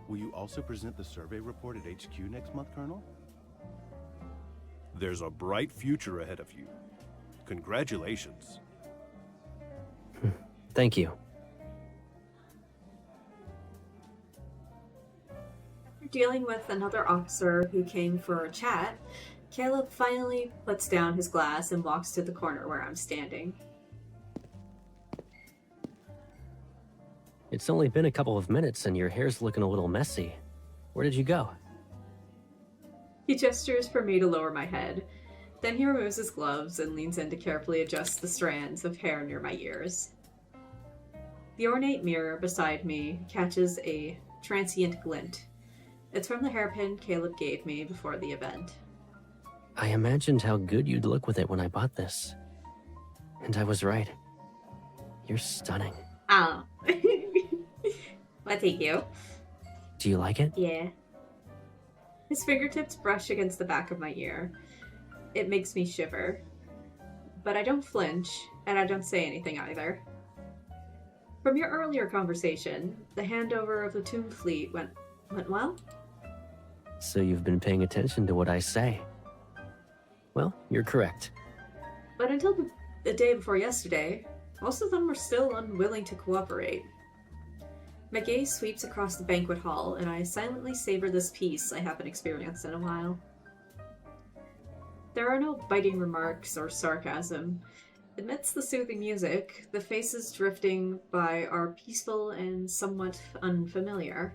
Will you also present the survey report at HQ next month, Colonel? There's a bright future ahead of you. Congratulations. Thank you. After dealing with another officer who came for a chat, Caleb finally puts down his glass and walks to the corner where I'm standing. It's only been a couple of minutes and your hair's looking a little messy. Where did you go? He gestures for me to lower my head. Then he removes his gloves and leans in to carefully adjust the strands of hair near my ears. The ornate mirror beside me catches a transient glint. It's from the hairpin Caleb gave me before the event. I imagined how good you'd look with it when I bought this. And I was right. You're stunning. Oh. Well, thank you. Do you like it? Yeah. His fingertips brush against the back of my ear. It makes me shiver. But I don't flinch, and I don't say anything either. From your earlier conversation, the handover of the Tomb Fleet went well? So you've been paying attention to what I say. Well, you're correct. But until the day before yesterday, most of them were still unwilling to cooperate. My gaze sweeps across the banquet hall, and I silently savor this peace I haven't experienced in a while. There are no biting remarks or sarcasm. Amidst the soothing music, the faces drifting by are peaceful and somewhat unfamiliar.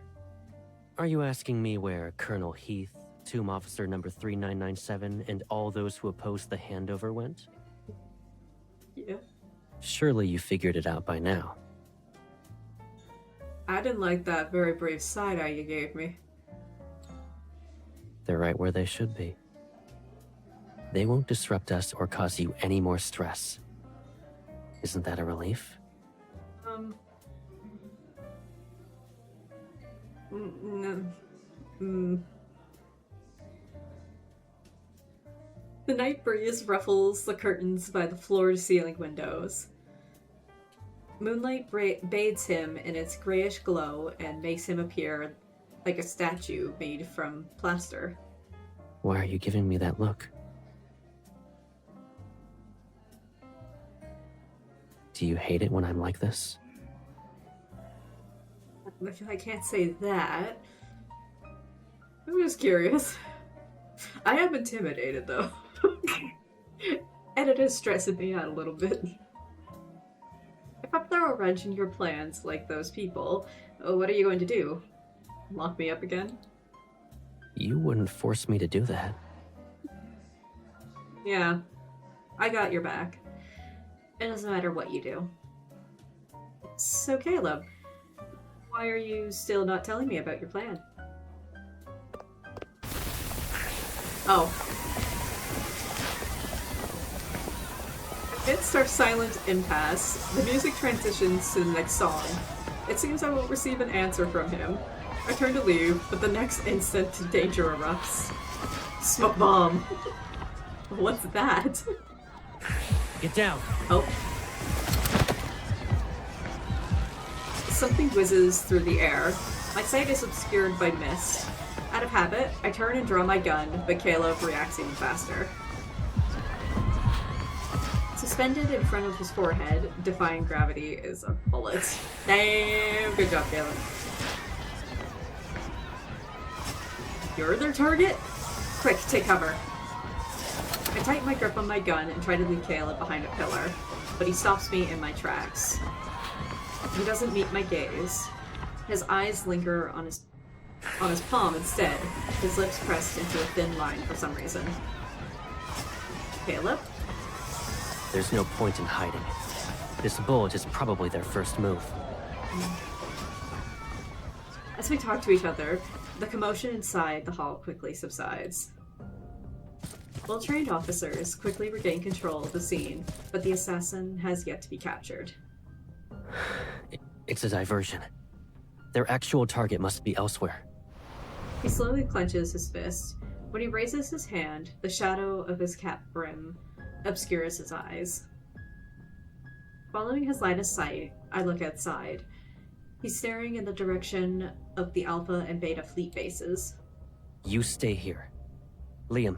Are you asking me where Colonel Heath, Tomb Officer number 3997, and all those who opposed the handover went? Yeah. Surely you figured it out by now. I didn't like that very brave side-eye you gave me. They're right where they should be. They won't disrupt us or cause you any more stress. Isn't that a relief? The night breeze ruffles the curtains by the floor-to-ceiling windows. Moonlight bathes him in its grayish glow and makes him appear like a statue made from plaster. Why are you giving me that look? Do you hate it when I'm like this? I can't say that. I'm just curious. I am intimidated, though. And it is stressing me out a little bit. If I throw a wrench in your plans like those people, what are you going to do? Lock me up again? You wouldn't force me to do that. Yeah, I got your back. It doesn't matter what you do. So, Caleb, why are you still not telling me about your plan? Oh. Amidst our silent impasse, the music transitions to the next song. It seems I won't receive an answer from him. I turn to leave, but the next instant, danger erupts. Smoke bomb. What's that? Get down! Oh. Something whizzes through the air. My sight is obscured by mist. Out of habit, I turn and draw my gun, but Caleb reacts even faster. Suspended in front of his forehead, defying gravity, is a bullet. Damn, good job, Caleb. You're their target? Quick, take cover. I tighten my grip on my gun and try to leave Caleb behind a pillar, but he stops me in my tracks. He doesn't meet my gaze. His eyes linger on his palm instead, his lips pressed into a thin line for some reason. Caleb? There's no point in hiding. This bullet is probably their first move. As we talk to each other, the commotion inside the hall quickly subsides. Well-trained officers quickly regain control of the scene, but the assassin has yet to be captured. It's a diversion. Their actual target must be elsewhere. He slowly clenches his fist. When he raises his hand, the shadow of his cap brim obscures his eyes. Following his line of sight, I look outside. He's staring in the direction of the Alpha and Beta fleet bases. You stay here. Liam,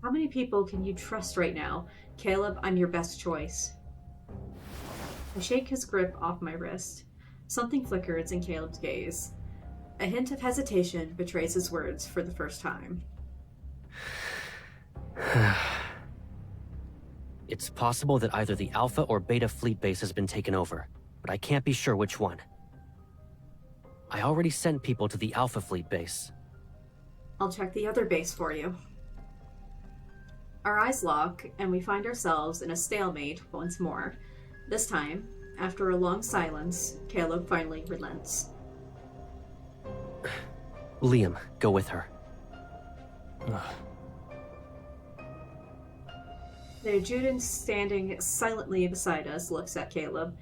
How many people can you trust right now? Caleb, I'm your best choice. I shake his grip off my wrist. Something flickers in Caleb's gaze. A hint of hesitation betrays his words for the first time. It's possible that either the Alpha or Beta fleet base has been taken over, but I can't be sure which one. I already sent people to the Alpha fleet base. I'll check the other base for you. Our eyes lock, and we find ourselves in a stalemate once more. This time, after a long silence, Caleb finally relents. Liam, go with her. The adjutant standing silently beside us looks at Caleb.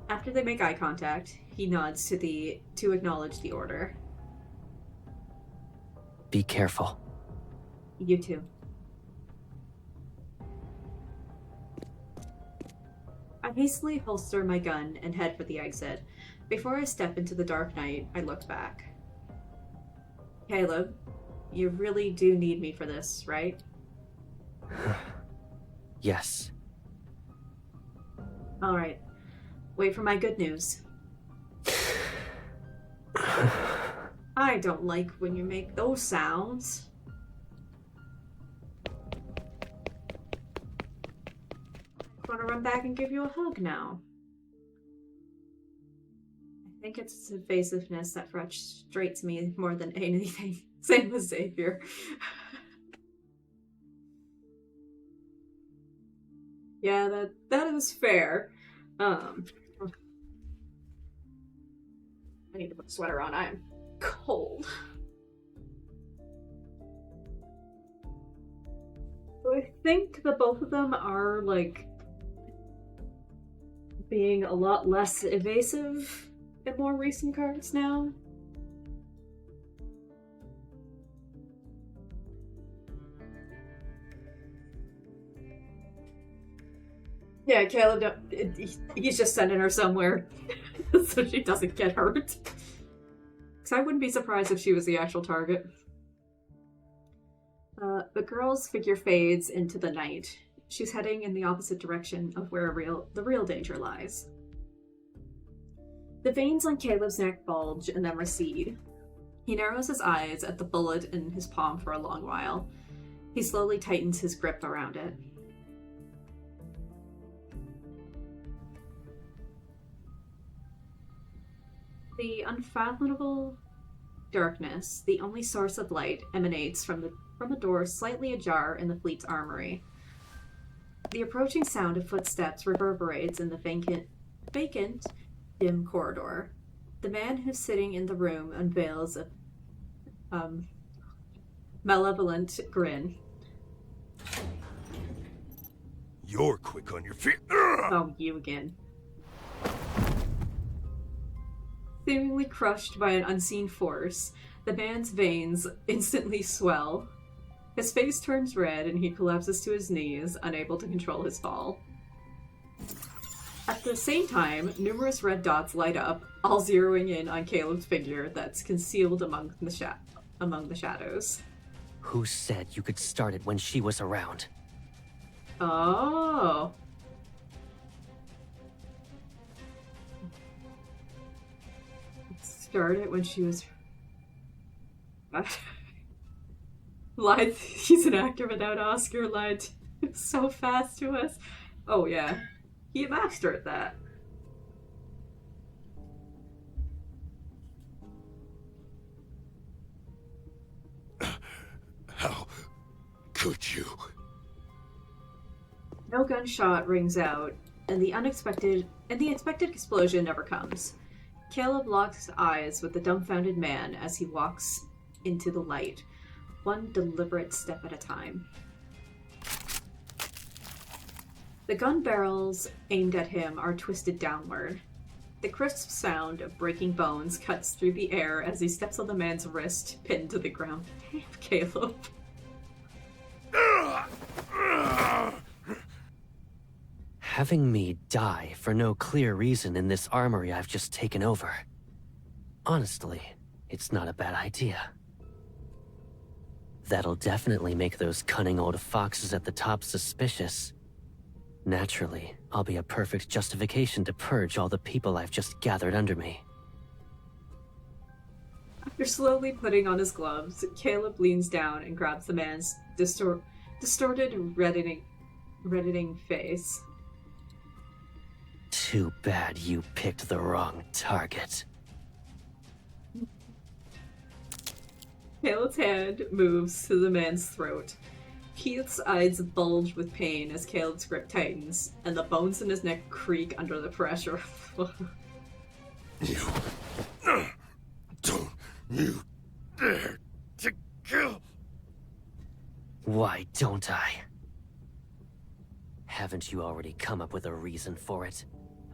After they make eye contact, he nods to acknowledge the order. Be careful. You too. I hastily holster my gun and head for the exit. Before I step into the dark night, I look back. Caleb, you really do need me for this, right? Yes. All right. Wait for my good news. I don't like when you make those sounds. I want to run back and give you a hug now. I think it's its evasiveness that frustrates me more than anything. Same with Xavier. Yeah, that is fair. I need to put a sweater on. I am cold. So I think that both of them are, like, being a lot less evasive in more recent cards now. Yeah, Caleb, he's just sending her somewhere so she doesn't get hurt. Because I wouldn't be surprised if she was the actual target. The girl's figure fades into the night. She's heading in the opposite direction of where the real danger lies. The veins on Caleb's neck bulge and then recede. He narrows his eyes at the bullet in his palm for a long while. He slowly tightens his grip around it. The unfathomable darkness, the only source of light, emanates from a door slightly ajar in the fleet's armory. The approaching sound of footsteps reverberates in the vacant, dim corridor. The man who's sitting in the room unveils a malevolent grin. You're quick on your feet. Oh, you again. Seemingly crushed by an unseen force, the man's veins instantly swell. His face turns red and he collapses to his knees, unable to control his fall. At the same time, numerous red dots light up, all zeroing in on Caleb's figure that's concealed among the shadows. Who said you could start it when she was around? Oh. Start it when she was... lied. He's an actor without Oscar. Lied so fast to us. Oh yeah, he a master at that. How could you? No gunshot rings out, and the expected explosion never comes. Caleb locks eyes with the dumbfounded man as he walks into the light, one deliberate step at a time. The gun barrels aimed at him are twisted downward. The crisp sound of breaking bones cuts through the air as he steps on the man's wrist, pinned to the ground. Damn, Caleb. Having me die for no clear reason in this armory I've just taken over. Honestly, it's not a bad idea. That'll definitely make those cunning old foxes at the top suspicious. Naturally, I'll be a perfect justification to purge all the people I've just gathered under me. After slowly putting on his gloves, Caleb leans down and grabs the man's distorted, reddening face. Too bad you picked the wrong target. Caleb's hand moves to the man's throat. Keith's eyes bulge with pain as Caleb's grip tightens, and the bones in his neck creak under the pressure. You don't you dare to kill. Why don't I? Haven't you already come up with a reason for it?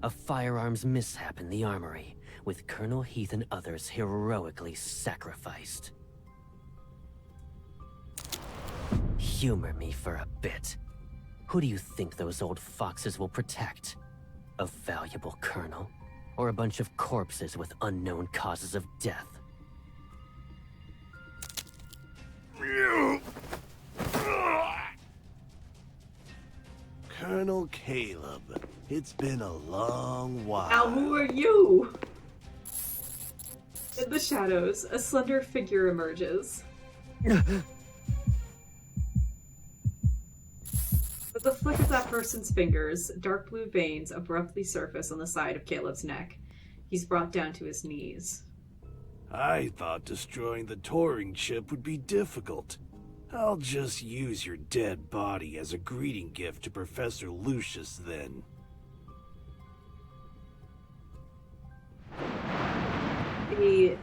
A firearms mishap in the armory, with Colonel Heath and others heroically sacrificed. Humor me for a bit. Who do you think those old foxes will protect? A valuable colonel? Or a bunch of corpses with unknown causes of death? You. Colonel Caleb, it's been a long while. Now who are you? In the shadows, a slender figure emerges. With the flick of that person's fingers, dark blue veins abruptly surface on the side of Caleb's neck. He's brought down to his knees. I thought destroying the touring ship would be difficult. I'll just use your dead body as a greeting gift to Professor Lucius then. The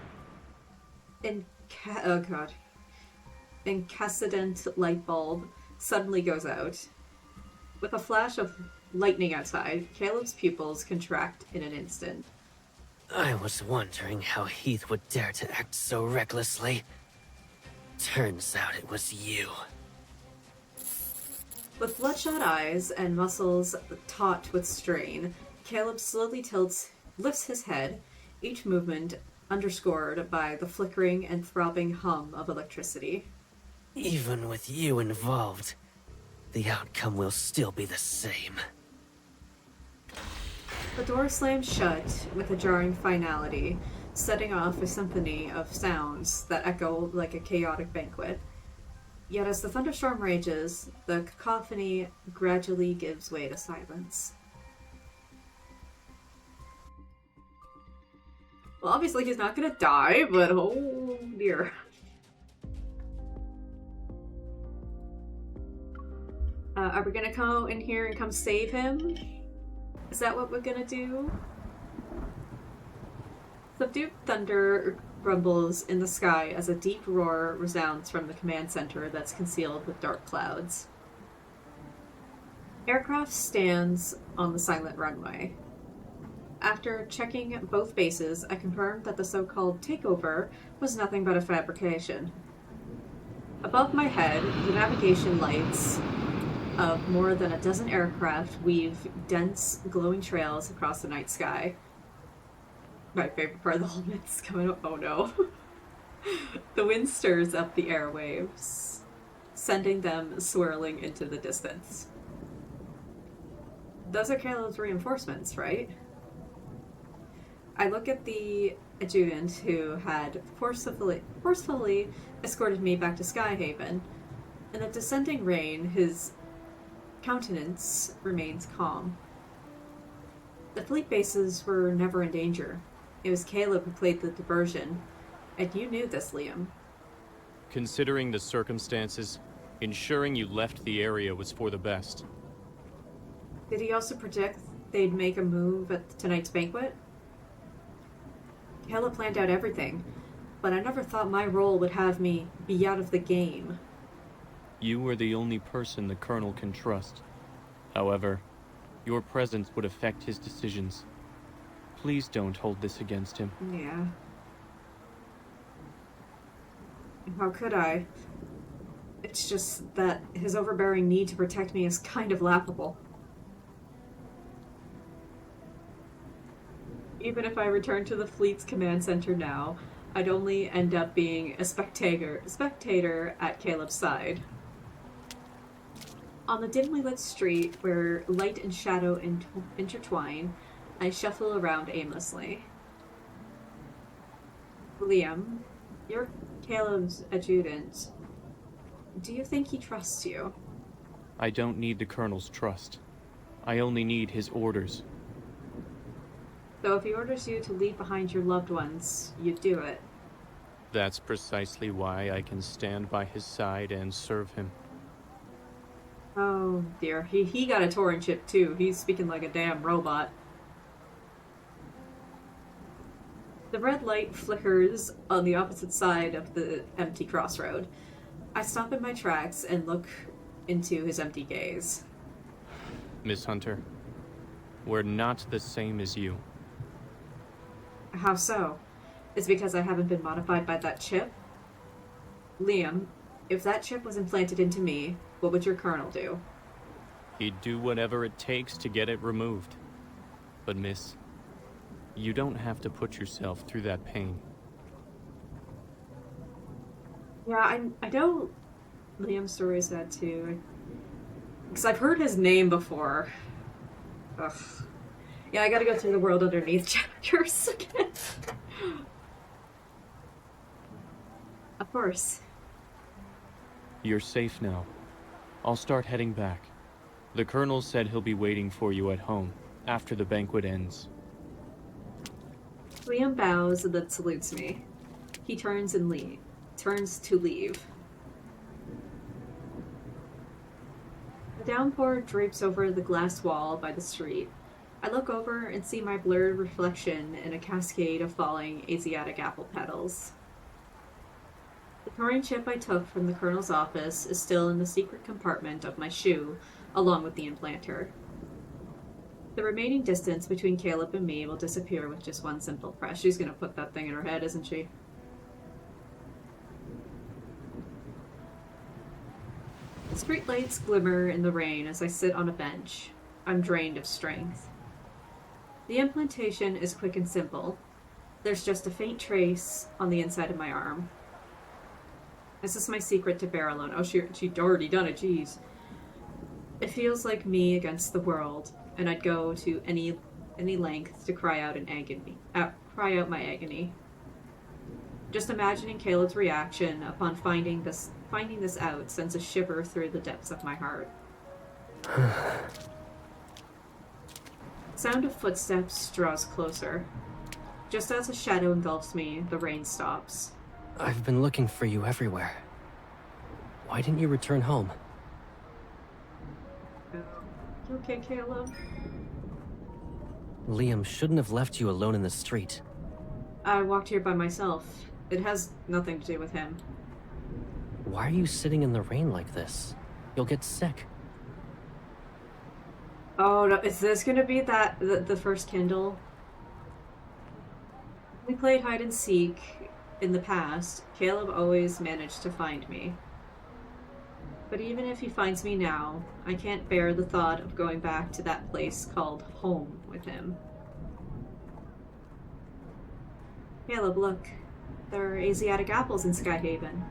incandescent light bulb suddenly goes out. With a flash of lightning outside, Caleb's pupils contract in an instant. I was wondering how Heath would dare to act so recklessly. Turns out it was you. With bloodshot eyes and muscles taut with strain, Caleb slowly lifts his head, each movement underscored by the flickering and throbbing hum of electricity. Even with you involved, the outcome will still be the same. The door slams shut with a jarring finality, setting off a symphony of sounds that echo like a chaotic banquet. Yet as the thunderstorm rages, the cacophony gradually gives way to silence. Well, obviously he's not gonna die, but oh dear. Are we gonna go in here and come save him? Is that what we're gonna do? Subdued thunder rumbles in the sky as a deep roar resounds from the command center that's concealed with dark clouds. Aircraft stands on the silent runway. After checking both bases, I confirmed that the so-called takeover was nothing but a fabrication. Above my head, the navigation lights of more than a dozen aircraft weave dense, glowing trails across the night sky. My favorite part of the whole mix coming up. Oh no. The wind stirs up the airwaves, sending them swirling into the distance. Those are Caleb's reinforcements, right? I look at the adjutant who had forcefully escorted me back to Skyhaven. In the descending rain, his countenance remains calm. The fleet bases were never in danger. It was Caleb who played the diversion, and you knew this, Liam. Considering the circumstances, ensuring you left the area was for the best. Did he also predict they'd make a move at tonight's banquet? Caleb planned out everything, but I never thought my role would have me be out of the game. You were the only person the Colonel can trust. However, your presence would affect his decisions. Please don't hold this against him. Yeah. How could I? It's just that his overbearing need to protect me is kind of laughable. Even if I return to the fleet's command center now, I'd only end up being a spectator at Caleb's side. On the dimly lit street, where light and shadow intertwine, I shuffle around aimlessly. Liam, you're Caleb's adjutant. Do you think he trusts you? I don't need the Colonel's trust. I only need his orders. So if he orders you to leave behind your loved ones, you'd do it. That's precisely why I can stand by his side and serve him. Oh dear, he got a Tauren chip too. He's speaking like a damn robot. The red light flickers on the opposite side of the empty crossroad. I stop in my tracks and look into his empty gaze. Miss Hunter, we're not the same as you. How so? It's because I haven't been modified by that chip? Liam, if that chip was implanted into me, what would your colonel do? He'd do whatever it takes to get it removed. But miss, you don't have to put yourself through that pain. Yeah, I know Liam's story is sad too. Because I've heard his name before. Ugh. Yeah, I gotta go through the world underneath chapters again. Of course. You're safe now. I'll start heading back. The Colonel said he'll be waiting for you at home, after the banquet ends. Liam bows and then salutes me. He turns to leave. The downpour drapes over the glass wall by the street. I look over and see my blurred reflection in a cascade of falling Asiatic apple petals. The Tauren chip I took from the Colonel's office is still in the secret compartment of my shoe, along with the implanter. The remaining distance between Caleb and me will disappear with just one simple press. She's gonna put that thing in her head, isn't she? Streetlights glimmer in the rain as I sit on a bench. I'm drained of strength. The implantation is quick and simple. There's just a faint trace on the inside of my arm. This is my secret to bear alone. Oh, she'd already done it, jeez. It feels like me against the world, and I'd go to any length to cry out my agony. Just imagining Caleb's reaction upon finding this out sends a shiver through the depths of my heart. Sound of footsteps draws closer. Just as a shadow engulfs me, the rain stops. I've been looking for you everywhere. Why didn't you return home? You okay, Caleb? Liam shouldn't have left you alone in the street. I walked here by myself. It has nothing to do with him. Why are you sitting in the rain like this? You'll get sick. Oh, no, is this gonna be the first Kindle? We played hide and seek in the past. Caleb always managed to find me. But even if he finds me now, I can't bear the thought of going back to that place called home with him. Caleb, look. There are Asiatic apples in Skyhaven.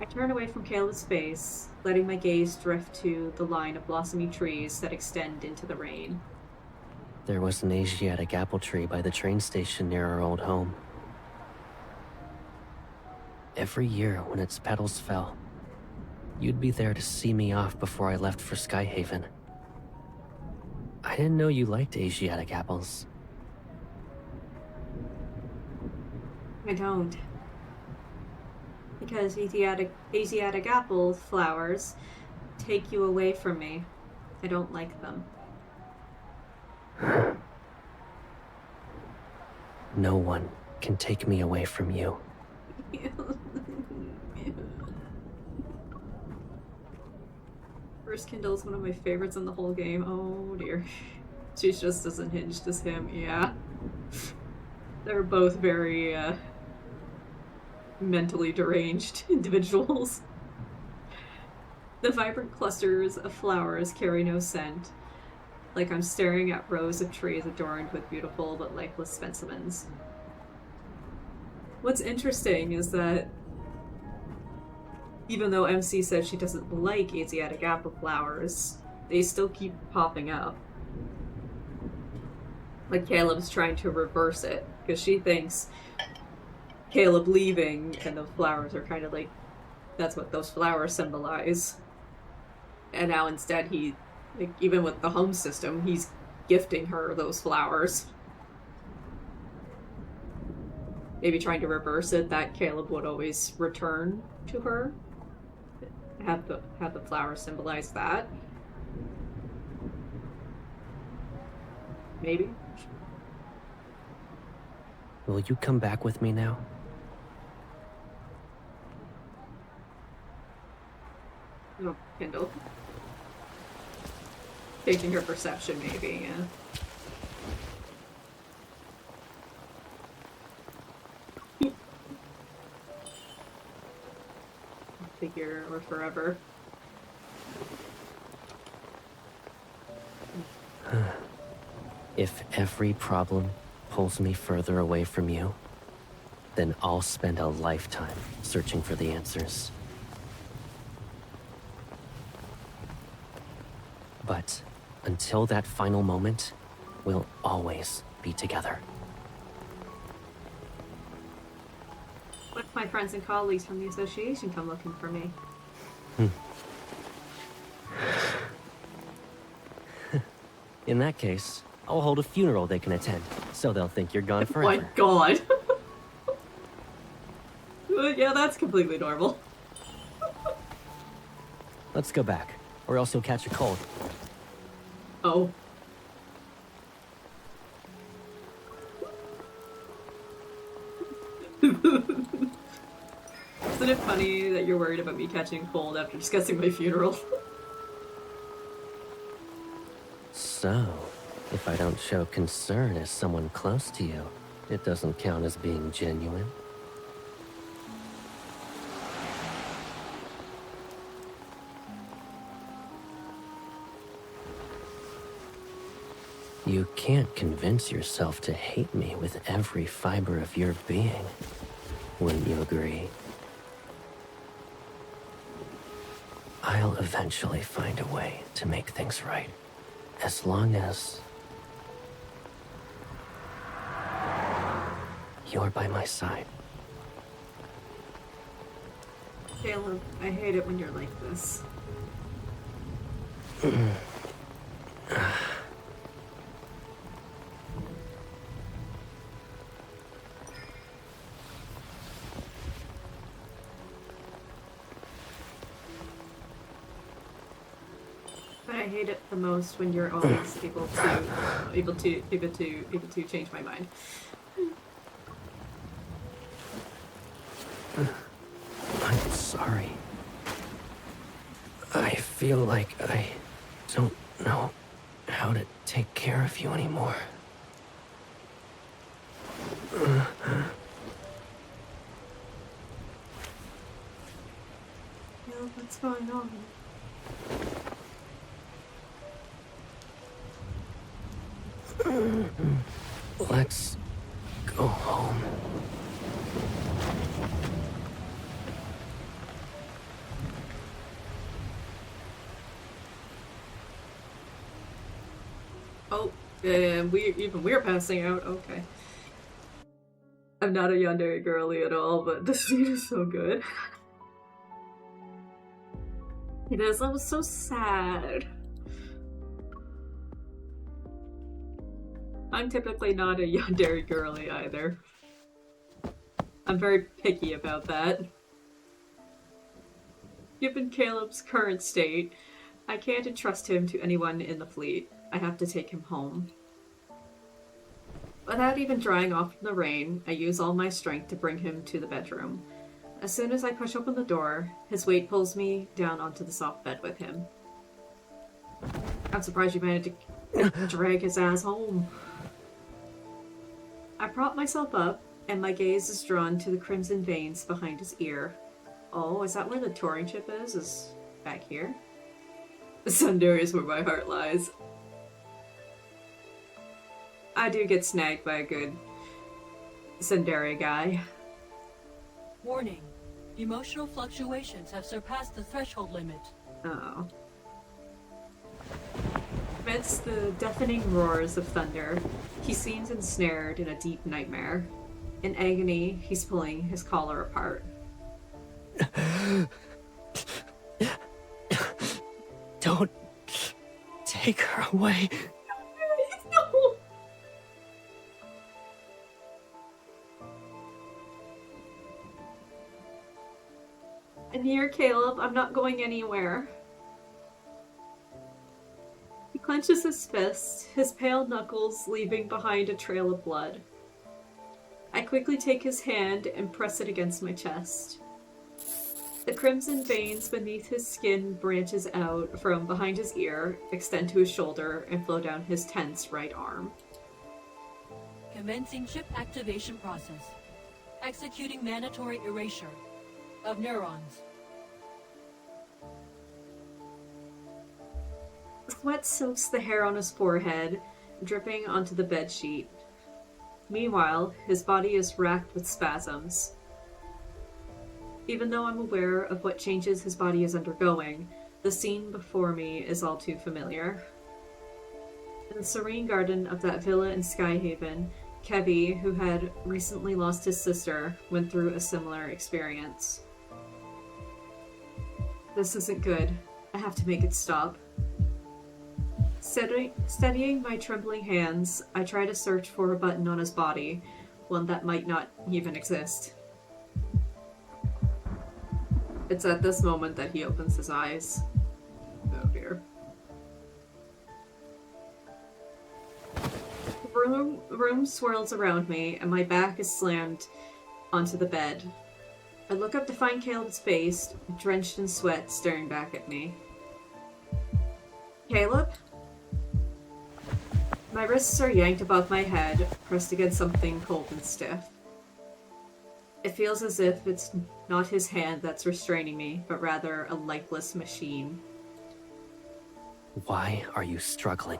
I turn away from Caleb's face, letting my gaze drift to the line of blossomy trees that extend into the rain. There was an Asiatic apple tree by the train station near our old home. Every year when its petals fell, you'd be there to see me off before I left for Skyhaven. I didn't know you liked Asiatic apples. I don't. Because Asiatic apple flowers take you away from me. I don't like them. No one can take me away from you. First Kindle is one of my favorites in the whole game. Oh dear. She's just as unhinged as him, yeah. They're both very, mentally deranged individuals. The vibrant clusters of flowers carry no scent, like I'm staring at rows of trees adorned with beautiful but lifeless specimens. What's interesting is that even though MC says she doesn't like Asiatic apple flowers, they still keep popping up. Like Caleb's trying to reverse it, because she thinks Caleb leaving and the flowers are kind of like, that's what those flowers symbolize. And now instead he, like, even with the home system, he's gifting her those flowers. Maybe trying to reverse it, that Caleb would always return to her. Have the flowers symbolize that. Maybe. Will you come back with me now? Oh, Kindle. Changing her perception, maybe, yeah. Figure or forever. If every problem pulls me further away from you, then I'll spend a lifetime searching for the answers. But until that final moment, we'll always be together. What if my friends and colleagues from the association come looking for me? In that case, I'll hold a funeral they can attend, so they'll think you're gone forever. Oh my god. Yeah, that's completely normal. Let's go back, or else you'll catch a cold. Oh. Isn't it funny that you're worried about me catching a cold after discussing my funeral? So, if I don't show concern as someone close to you, it doesn't count as being genuine? You can't convince yourself to hate me with every fiber of your being. Wouldn't you agree? I'll eventually find a way to make things right. As long as you're by my side. Caleb, I hate it when you're like this. But I hate it the most when you're always able to change my mind. I'm sorry. I feel like I don't know how to take care of you anymore. Caleb, what's going on? Let's go home. Oh, and we're passing out. Okay. I'm not a yandere girly at all, but this scene is so good. It is. I was so sad. I'm typically not a yandere girly either. I'm very picky about that. Given Caleb's current state, I can't entrust him to anyone in the fleet. I have to take him home. Without even drying off from the rain, I use all my strength to bring him to the bedroom. As soon as I push open the door, his weight pulls me down onto the soft bed with him. I'm surprised you managed to drag his ass home. I prop myself up, and my gaze is drawn to the crimson veins behind his ear. Oh, is that where the touring chip is? Is back here? Sundari is where my heart lies. I do get snagged by a good Sundari guy. Warning. Emotional fluctuations have surpassed the threshold limit. Oh. Amidst the deafening roars of thunder, he seems ensnared in a deep nightmare. In agony, he's pulling his collar apart. Don't take her away. No! And here, Caleb, I'm not going anywhere. He clenches his fist, his pale knuckles leaving behind a trail of blood. I quickly take his hand and press it against my chest. The crimson veins beneath his skin branches out from behind his ear, extend to his shoulder, and flow down his tense right arm. Commencing chip activation process. Executing mandatory erasure of neurons. Sweat soaks the hair on his forehead, dripping onto the bedsheet. Meanwhile, his body is racked with spasms. Even though I'm aware of what changes his body is undergoing, the scene before me is all too familiar. In the serene garden of that villa in Skyhaven, Kevy, who had recently lost his sister, went through a similar experience. This isn't good. I have to make it stop. Steadying my trembling hands, I try to search for a button on his body, one that might not even exist. It's at this moment that he opens his eyes. Oh dear. The room swirls around me, and my back is slammed onto the bed. I look up to find Caleb's face, drenched in sweat, staring back at me. Caleb? My wrists are yanked above my head, pressed against something cold and stiff. It feels as if it's not his hand that's restraining me, but rather a lifeless machine. Why are you struggling?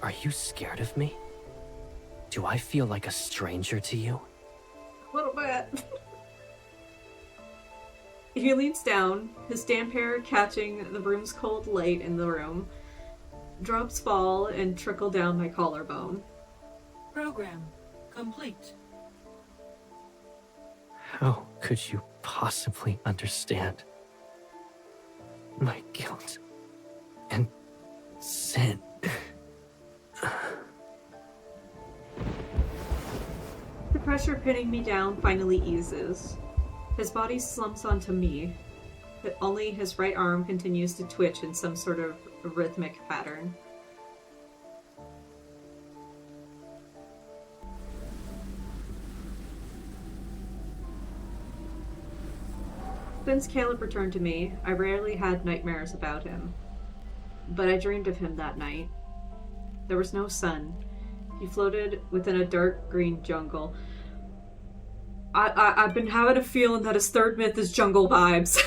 Are you scared of me? Do I feel like a stranger to you? A little bit. He leans down, his damp hair catching the room's cold light in the room. Drops fall and trickle down my collarbone. Program complete. How could you possibly understand my guilt and sin? The pressure pinning me down finally eases. His body slumps onto me, but only his right arm continues to twitch in some sort of rhythmic pattern. Since Caleb returned to me, I rarely had nightmares about him. But I dreamed of him that night. There was no sun. He floated within a dark green jungle. I've been having a feeling that his third myth is jungle vibes.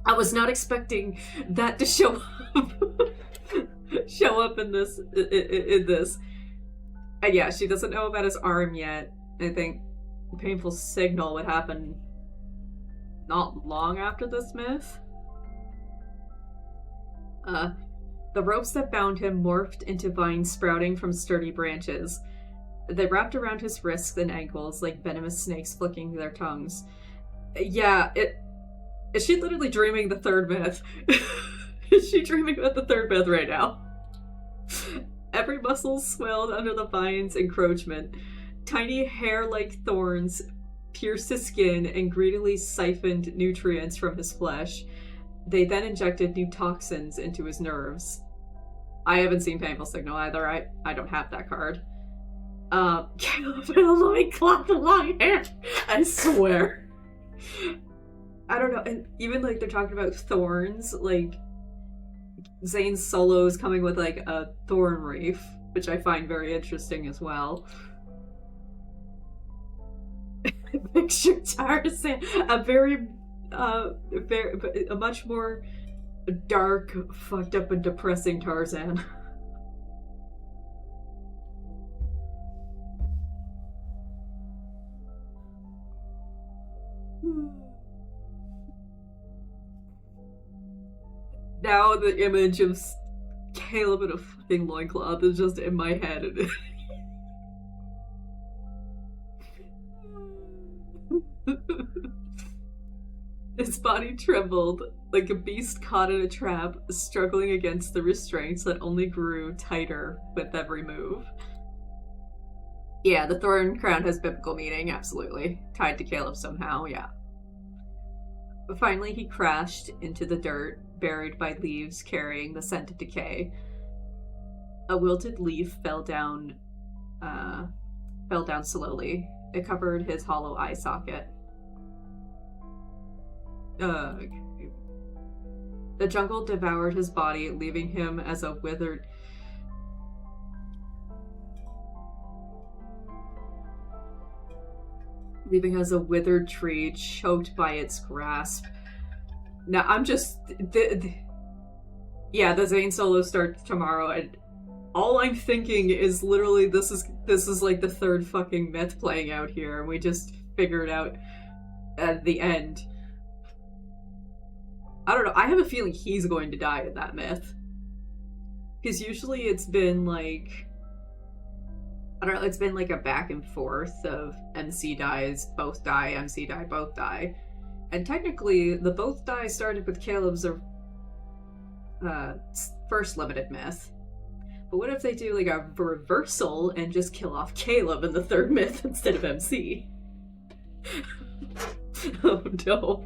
I was not expecting that to show up in this. Yeah, she doesn't know about his arm yet. I think a painful signal would happen not long after this myth. The ropes that bound him morphed into vines sprouting from sturdy branches. They wrapped around his wrists and ankles like venomous snakes flicking their tongues. Yeah, is she literally dreaming the third myth? Is she dreaming about the third myth right now? Every muscle swelled under the vine's encroachment. Tiny hair-like thorns pierced his skin and greedily siphoned nutrients from his flesh. They then injected new toxins into his nerves. I haven't seen Painful Signal either. I don't have that card. Caleb in a loincloth and long hair. I swear. I don't know. And even like they're talking about thorns, like Zane's solo is coming with like a thorn reef, which I find very interesting as well. Picture Tarzan, a much more dark, fucked up, and depressing Tarzan. Now the image of Caleb in a fucking loincloth is just in my head. His body trembled like a beast caught in a trap, struggling against the restraints that only grew tighter with every move. Yeah, the thorn crown has biblical meaning, absolutely. Tied to Caleb somehow, yeah. But finally he crashed into the dirt, buried by leaves carrying the scent of decay. A wilted leaf fell down slowly. It covered his hollow eye socket. Okay. The jungle devoured his body, leaving him as a withered... tree choked by its grasp. Now, I'm just... yeah, the Zane solo starts tomorrow, and all I'm thinking is literally this is like the third fucking myth playing out here, and we just figured out at the end. I don't know, I have a feeling he's going to die in that myth. Because usually it's been like... I don't know, it's been like a back and forth of MC dies, both die, MC die, both die. And technically, the both die started with Caleb's first limited myth. But what if they do like a reversal and just kill off Caleb in the third myth instead of MC? Oh no.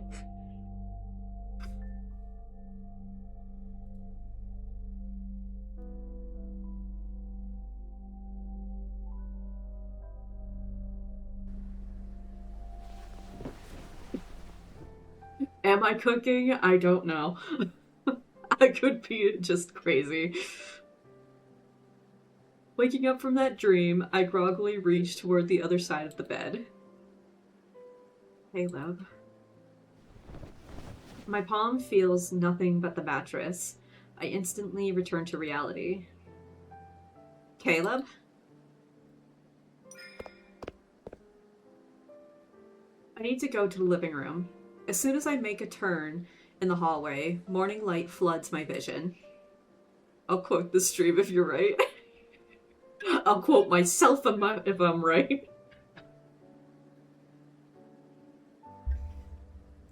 Am I cooking? I don't know. I could be just crazy. Waking up from that dream, I groggily reached toward the other side of the bed. Hey, love. My palm feels nothing but the mattress. I instantly return to reality. Caleb? I need to go to the living room. As soon as I make a turn in the hallway, morning light floods my vision. I'll quote the stream if you're right. I'll quote myself if I'm right.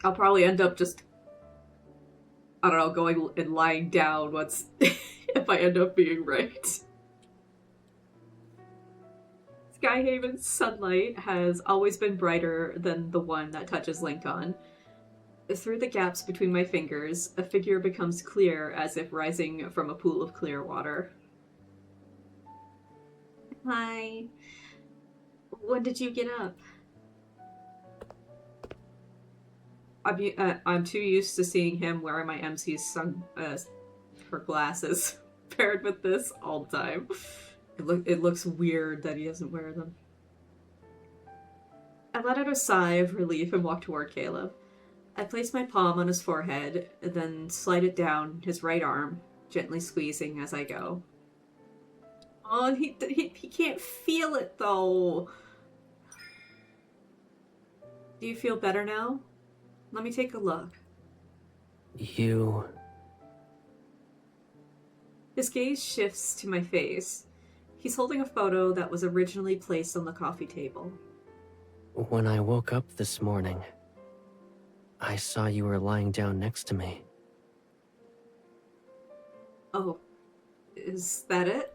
I'll probably end up just, I don't know, going and lying down once if I end up being right. Skyhaven's sunlight has always been brighter than the one that touches Lincoln. Through the gaps between my fingers, a figure becomes clear as if rising from a pool of clear water. Hi. When did you get up? I'm too used to seeing him wearing my MC's her glasses paired with this all the time. It looks weird that he doesn't wear them. I let out a sigh of relief and walked toward Caleb. I place my palm on his forehead, and then slide it down his right arm, gently squeezing as I go. Oh, he can't feel it, though. Do you feel better now? Let me take a look. You... His gaze shifts to my face. He's holding a photo that was originally placed on the coffee table. When I woke up this morning, I saw you were lying down next to me. Oh, is that it?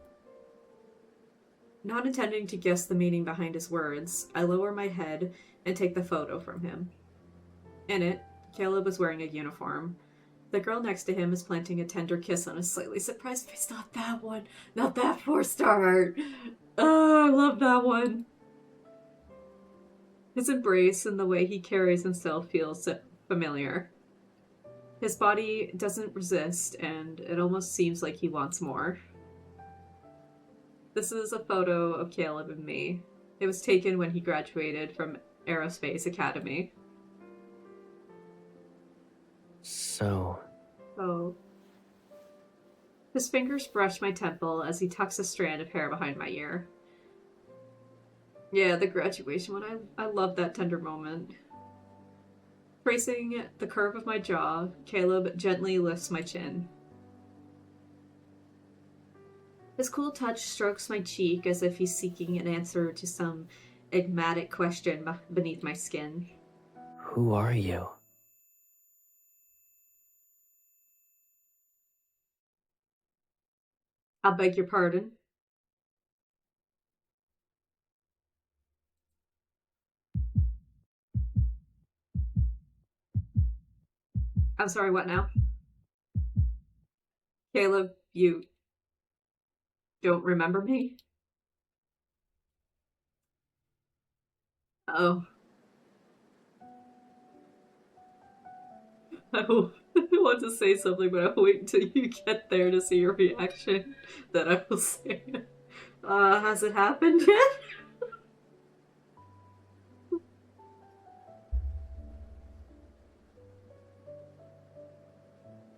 Not intending to guess the meaning behind his words, I lower my head and take the photo from him. In it, Caleb was wearing a uniform. The girl next to him is planting a tender kiss on his slightly surprised face. Not that one! Not that 4-star art! Oh, I love that one! His embrace and the way he carries himself feels familiar. His body doesn't resist, and it almost seems like he wants more. This is a photo of Caleb and me. It was taken when he graduated from Aerospace Academy. So... Oh. His fingers brush my temple as he tucks a strand of hair behind my ear. Yeah, the graduation one. I love that tender moment. Tracing the curve of my jaw, Caleb gently lifts my chin. His cool touch strokes my cheek as if he's seeking an answer to some enigmatic question beneath my skin. Who are you? I beg your pardon. I'm sorry, what now? Caleb, you don't remember me? Oh. I want to say something, but I'll wait until you get there to see your reaction. Then I will say it. Has it happened yet?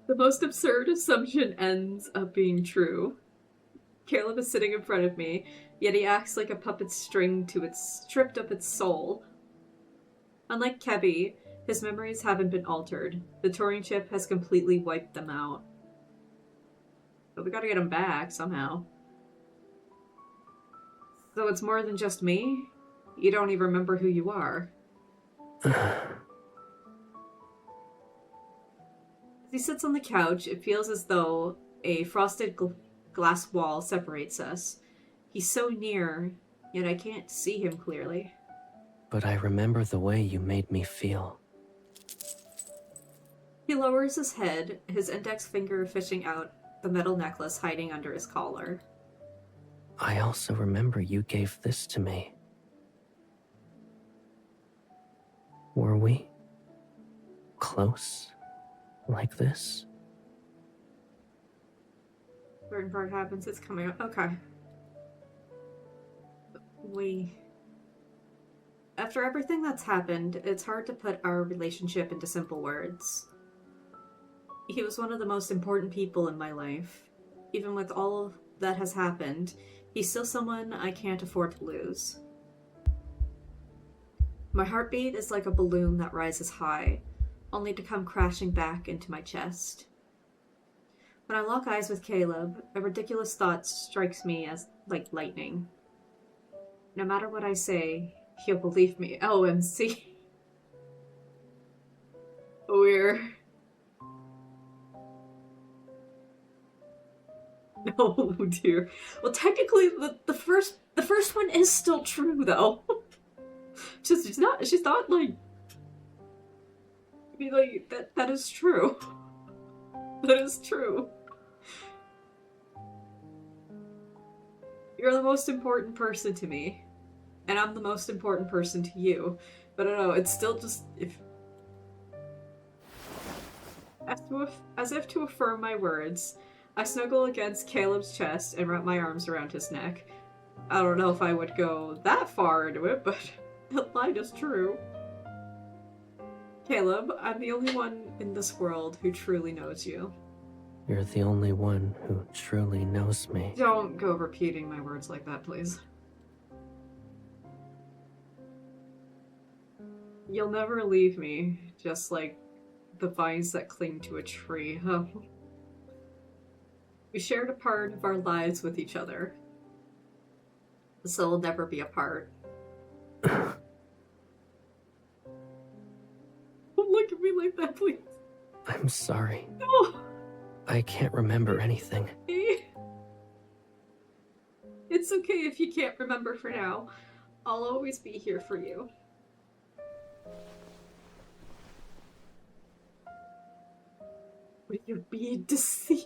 The most absurd assumption ends up being true. Caleb is sitting in front of me, yet he acts like a puppet string to its stripped of its soul. Unlike Kebby, his memories haven't been altered. The Turing chip has completely wiped them out. But we gotta get him back somehow. So it's more than just me? You don't even remember who you are. As he sits on the couch, it feels as though a frosted glass wall separates us. He's so near, yet I can't see him clearly. But I remember the way you made me feel. He lowers his head, his index finger fishing out the metal necklace hiding under his collar. I also remember you gave this to me. Were we close like this? Certain part happens, it's coming up. Okay. After everything that's happened, it's hard to put our relationship into simple words. He was one of the most important people in my life. Even with all that has happened, he's still someone I can't afford to lose. My heartbeat is like a balloon that rises high, only to come crashing back into my chest. When I lock eyes with Caleb, a ridiculous thought strikes me as like lightning. No matter what I say, he'll believe me. OMC. No, dear. Well, technically, the first one is still true, though. she's not like. I mean, like that is true. That is true. You're the most important person to me, and I'm the most important person to you. But I don't know. It's still just as if to affirm my words. I snuggle against Caleb's chest and wrap my arms around his neck. I don't know if I would go that far into it, but the line is true. Caleb, I'm the only one in this world who truly knows you. You're the only one who truly knows me. Don't go repeating my words like that, please. You'll never leave me, just like the vines that cling to a tree. Oh. We shared a part of our lives with each other, so we'll never be apart. Don't look at me like that, please. I'm sorry. No. I can't remember anything. It's okay if you can't remember for now. I'll always be here for you. Will you be deceived?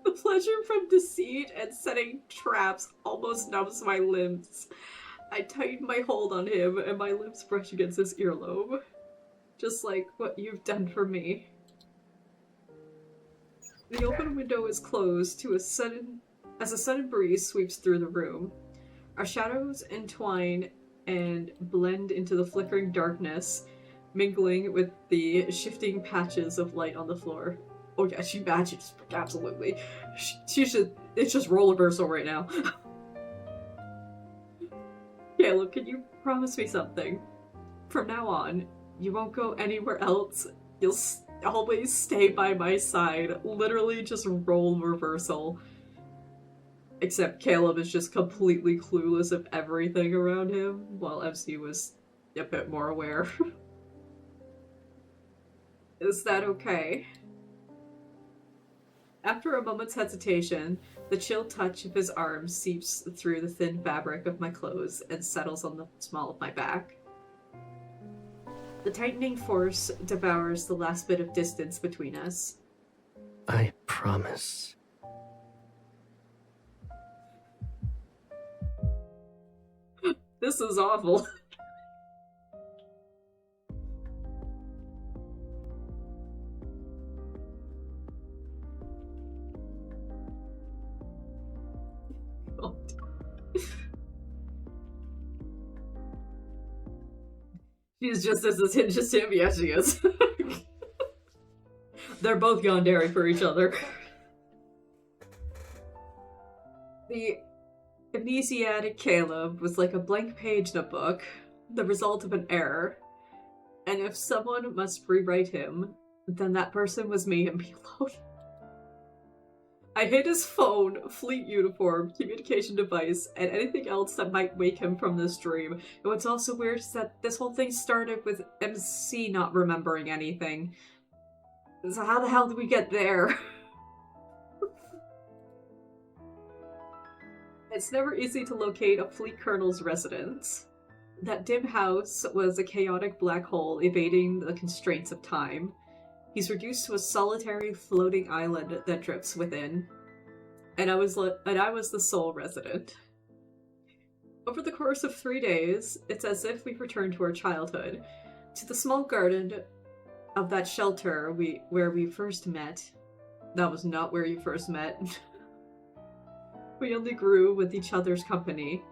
The pleasure from deceit and setting traps almost numbs my limbs. I tighten my hold on him and my lips brush against his earlobe. Just like what you've done for me. The open window is closed as a sudden breeze sweeps through the room. Our shadows entwine and blend into the flickering darkness, mingling with the shifting patches of light on the floor. Oh yeah, she matches, absolutely. It's just roller reversal right now. Caleb, can you promise me something? From now on, You won't go anywhere else. You'll always stay by my side. Literally just role reversal. Except Caleb is just completely clueless of everything around him, while MC was a bit more aware. Is that okay? After a moment's hesitation, the chill touch of his arm seeps through the thin fabric of my clothes and settles on the small of my back. The tightening force devours the last bit of distance between us. I promise. This is awful. She's just as him, just him. Yes, she is. They're both yandere for each other. The amnesiatic Caleb was like a blank page in a book, the result of an error. And if someone must rewrite him, then that person was me and me alone. I hid his phone, fleet uniform, communication device, and anything else that might wake him from this dream. And what's also weird is that this whole thing started with MC not remembering anything. So how the hell did we get there? It's never easy to locate a fleet colonel's residence. That dim house was a chaotic black hole evading the constraints of time. He's reduced to a solitary floating island that drifts within. And I was the sole resident. Over the course of 3 days, it's as if we've returned to our childhood, to the small garden of that shelter where we first met. That was not where you first met. We only grew with each other's company,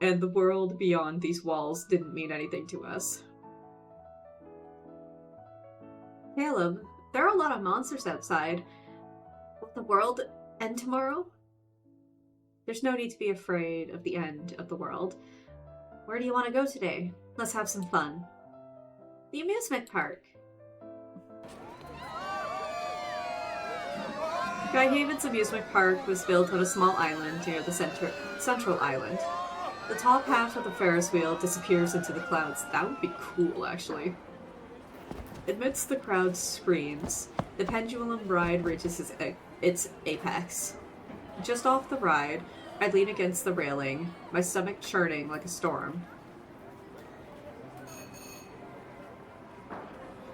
and the world beyond these walls didn't mean anything to us. Caleb, there are a lot of monsters outside. Will the world end tomorrow? There's no need to be afraid of the end of the world. Where do you want to go today? Let's have some fun. The amusement park. Skyhaven's amusement park was built on a small island near the central island. The top half of the Ferris wheel disappears into the clouds. That would be cool, actually. Amidst the crowd's screams, the pendulum ride reaches its apex. Just off the ride, I lean against the railing, my stomach churning like a storm.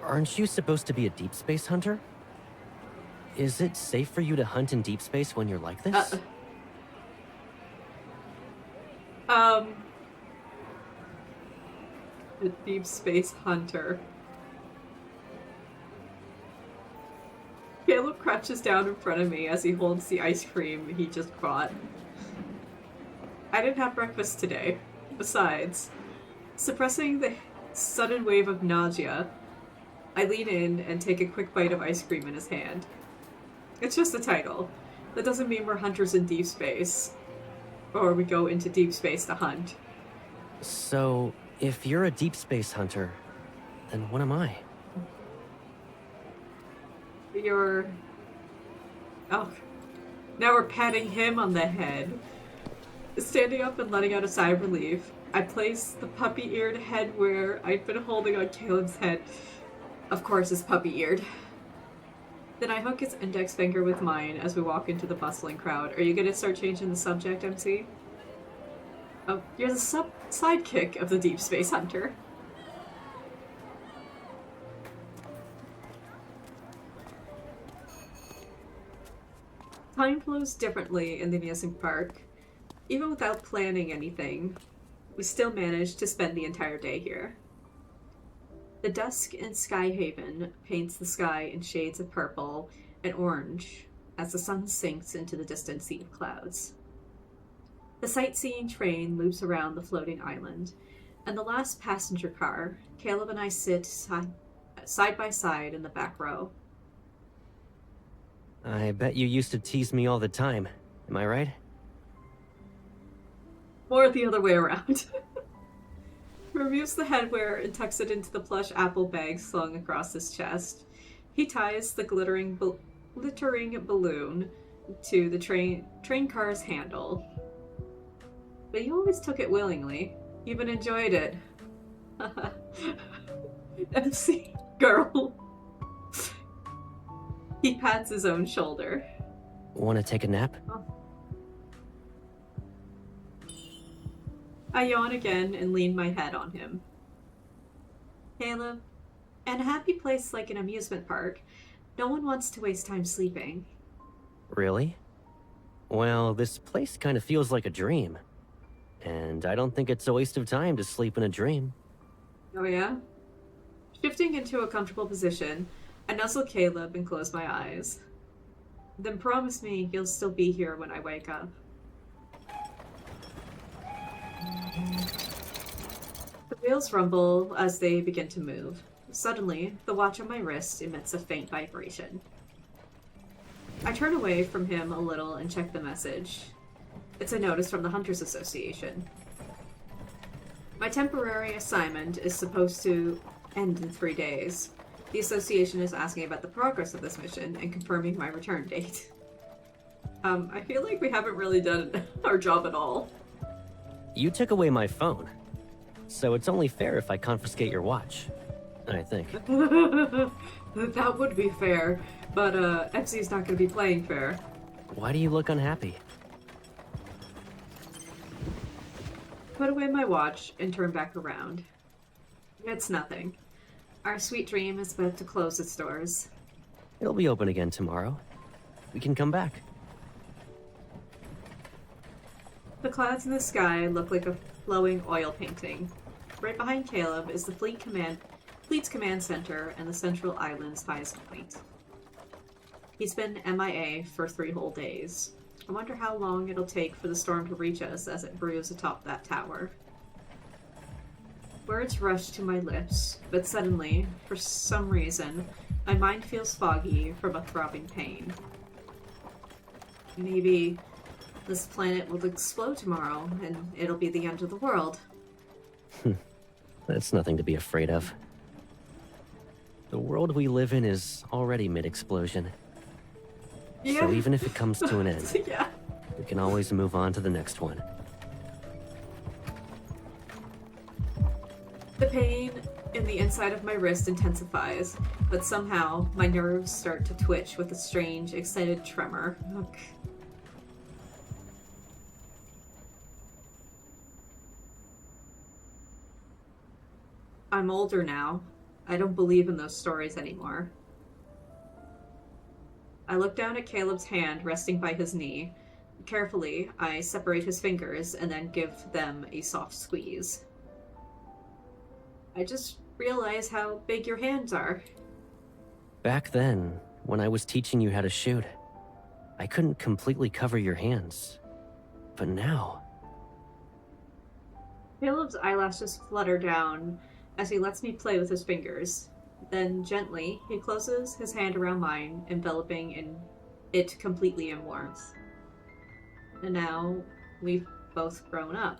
Aren't you supposed to be a deep space hunter? Is it safe for you to hunt in deep space when you're like this? The deep space hunter. Caleb crouches down in front of me as he holds the ice cream he just bought. I didn't have breakfast today. Besides, suppressing the sudden wave of nausea, I lean in and take a quick bite of ice cream in his hand. It's just a title. That doesn't mean we're hunters in deep space, or we go into deep space to hunt. So, if you're a deep space hunter, then what am I? You're... Oh. Now we're patting him on the head. Standing up and letting out a sigh of relief, I place the puppy-eared head where I'd been holding on Caleb's head. Of course it's puppy-eared. Then I hook his index finger with mine as we walk into the bustling crowd. Are you gonna start changing the subject, MC? Oh, you're the sidekick of the Deep Space Hunter. Time flows differently in the amusement park. Even without planning anything, we still manage to spend the entire day here. The dusk in Skyhaven paints the sky in shades of purple and orange as the sun sinks into the distant sea of clouds. The sightseeing train loops around the floating island, and the last passenger car, Caleb and I sit side by side in the back row. I bet you used to tease me all the time. Am I right? Or the other way around. removes the headwear and tucks it into the plush apple bag slung across his chest. He ties the glittering balloon to the train car's handle. But he always took it willingly, even enjoyed it. MC girl. He pats his own shoulder. Want to take a nap? Oh. I yawn again and lean my head on him. Caleb, in a happy place like an amusement park, no one wants to waste time sleeping. Really? Well, this place kind of feels like a dream. And I don't think it's a waste of time to sleep in a dream. Oh yeah? Shifting into a comfortable position, I nuzzle Caleb and close my eyes. Then promise me you'll still be here when I wake up. The wheels rumble as they begin to move. Suddenly, the watch on my wrist emits a faint vibration. I turn away from him a little and check the message. It's a notice from the Hunters Association. My temporary assignment is supposed to end in 3 days. The association is asking about the progress of this mission and confirming my return date. I feel like we haven't really done our job at all. You took away my phone, so it's only fair if I confiscate your watch, I think. That would be fair, but FC's not going to be playing fair. Why do you look unhappy? Put away my watch and turn back around. It's nothing. Our sweet dream is about to close its doors. It'll be open again tomorrow. We can come back. The clouds in the sky look like a flowing oil painting. Right behind Caleb is the Fleet's command center and the Central Island's highest point. He's been MIA for 3 whole days. I wonder how long it'll take for the storm to reach us as it brews atop that tower. Words rush to my lips, but suddenly, for some reason, my mind feels foggy from a throbbing pain. Maybe this planet will explode tomorrow, and it'll be the end of the world. That's nothing to be afraid of. The world we live in is already mid-explosion. Yeah. So even if it comes to an end, Yeah. we can always move on to the next one. The pain in the inside of my wrist intensifies, but somehow my nerves start to twitch with a strange, excited tremor. Ugh. I'm older now. I don't believe in those stories anymore. I look down at Caleb's hand resting by his knee. Carefully, I separate his fingers and then give them a soft squeeze. I just realize how big your hands are. Back then, when I was teaching you how to shoot, I couldn't completely cover your hands. But now... Caleb's eyelashes flutter down as he lets me play with his fingers. Then, gently, he closes his hand around mine, enveloping it completely in warmth. And now, we've both grown up.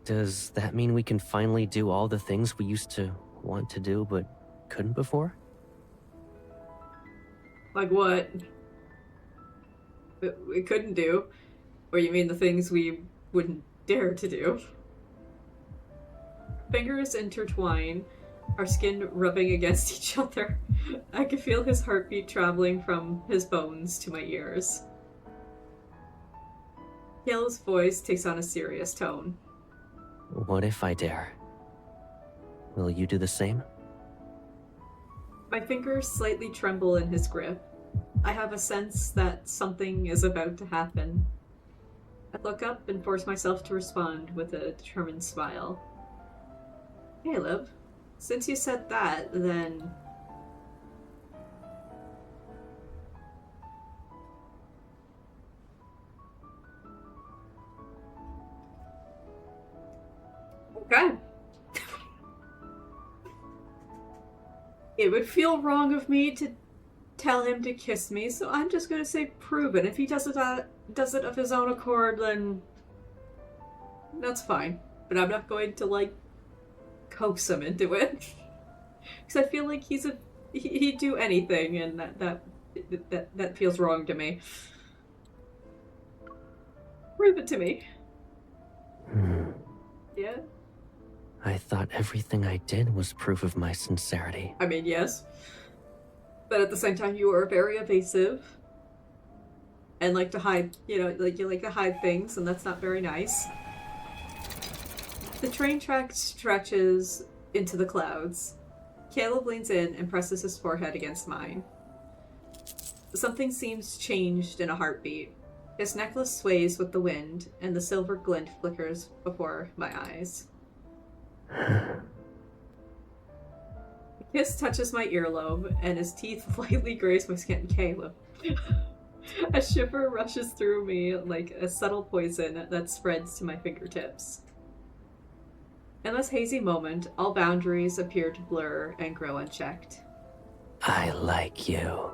Does that mean we can finally do all the things we used to want to do but couldn't before? Like what? We couldn't do? Or you mean the things we wouldn't dare to do? Fingers intertwine, our skin rubbing against each other. I can feel his heartbeat traveling from his bones to my ears. Caleb's voice takes on a serious tone. What if I dare? Will you do the same? My fingers slightly tremble in his grip. I have a sense that something is about to happen. I look up and force myself to respond with a determined smile. Caleb, since you said that, then... Okay. It would feel wrong of me to tell him to kiss me, so I'm just gonna say prove it. If he does it of his own accord, then that's fine. But I'm not going to, like, coax him into it. Because I feel like he'd do anything, and that feels wrong to me. Prove it to me. Yeah? I thought everything I did was proof of my sincerity. I mean, yes. But at the same time, you are very evasive. And like to hide, you like to hide things, and that's not very nice. The train track stretches into the clouds. Caleb leans in and presses his forehead against mine. Something seems changed in a heartbeat. His necklace sways with the wind, and the silver glint flickers before my eyes. The kiss touches my earlobe, and his teeth lightly graze my skin. Caleb. A shiver rushes through me like a subtle poison that spreads to my fingertips. In this hazy moment, all boundaries appear to blur and grow unchecked. I like you.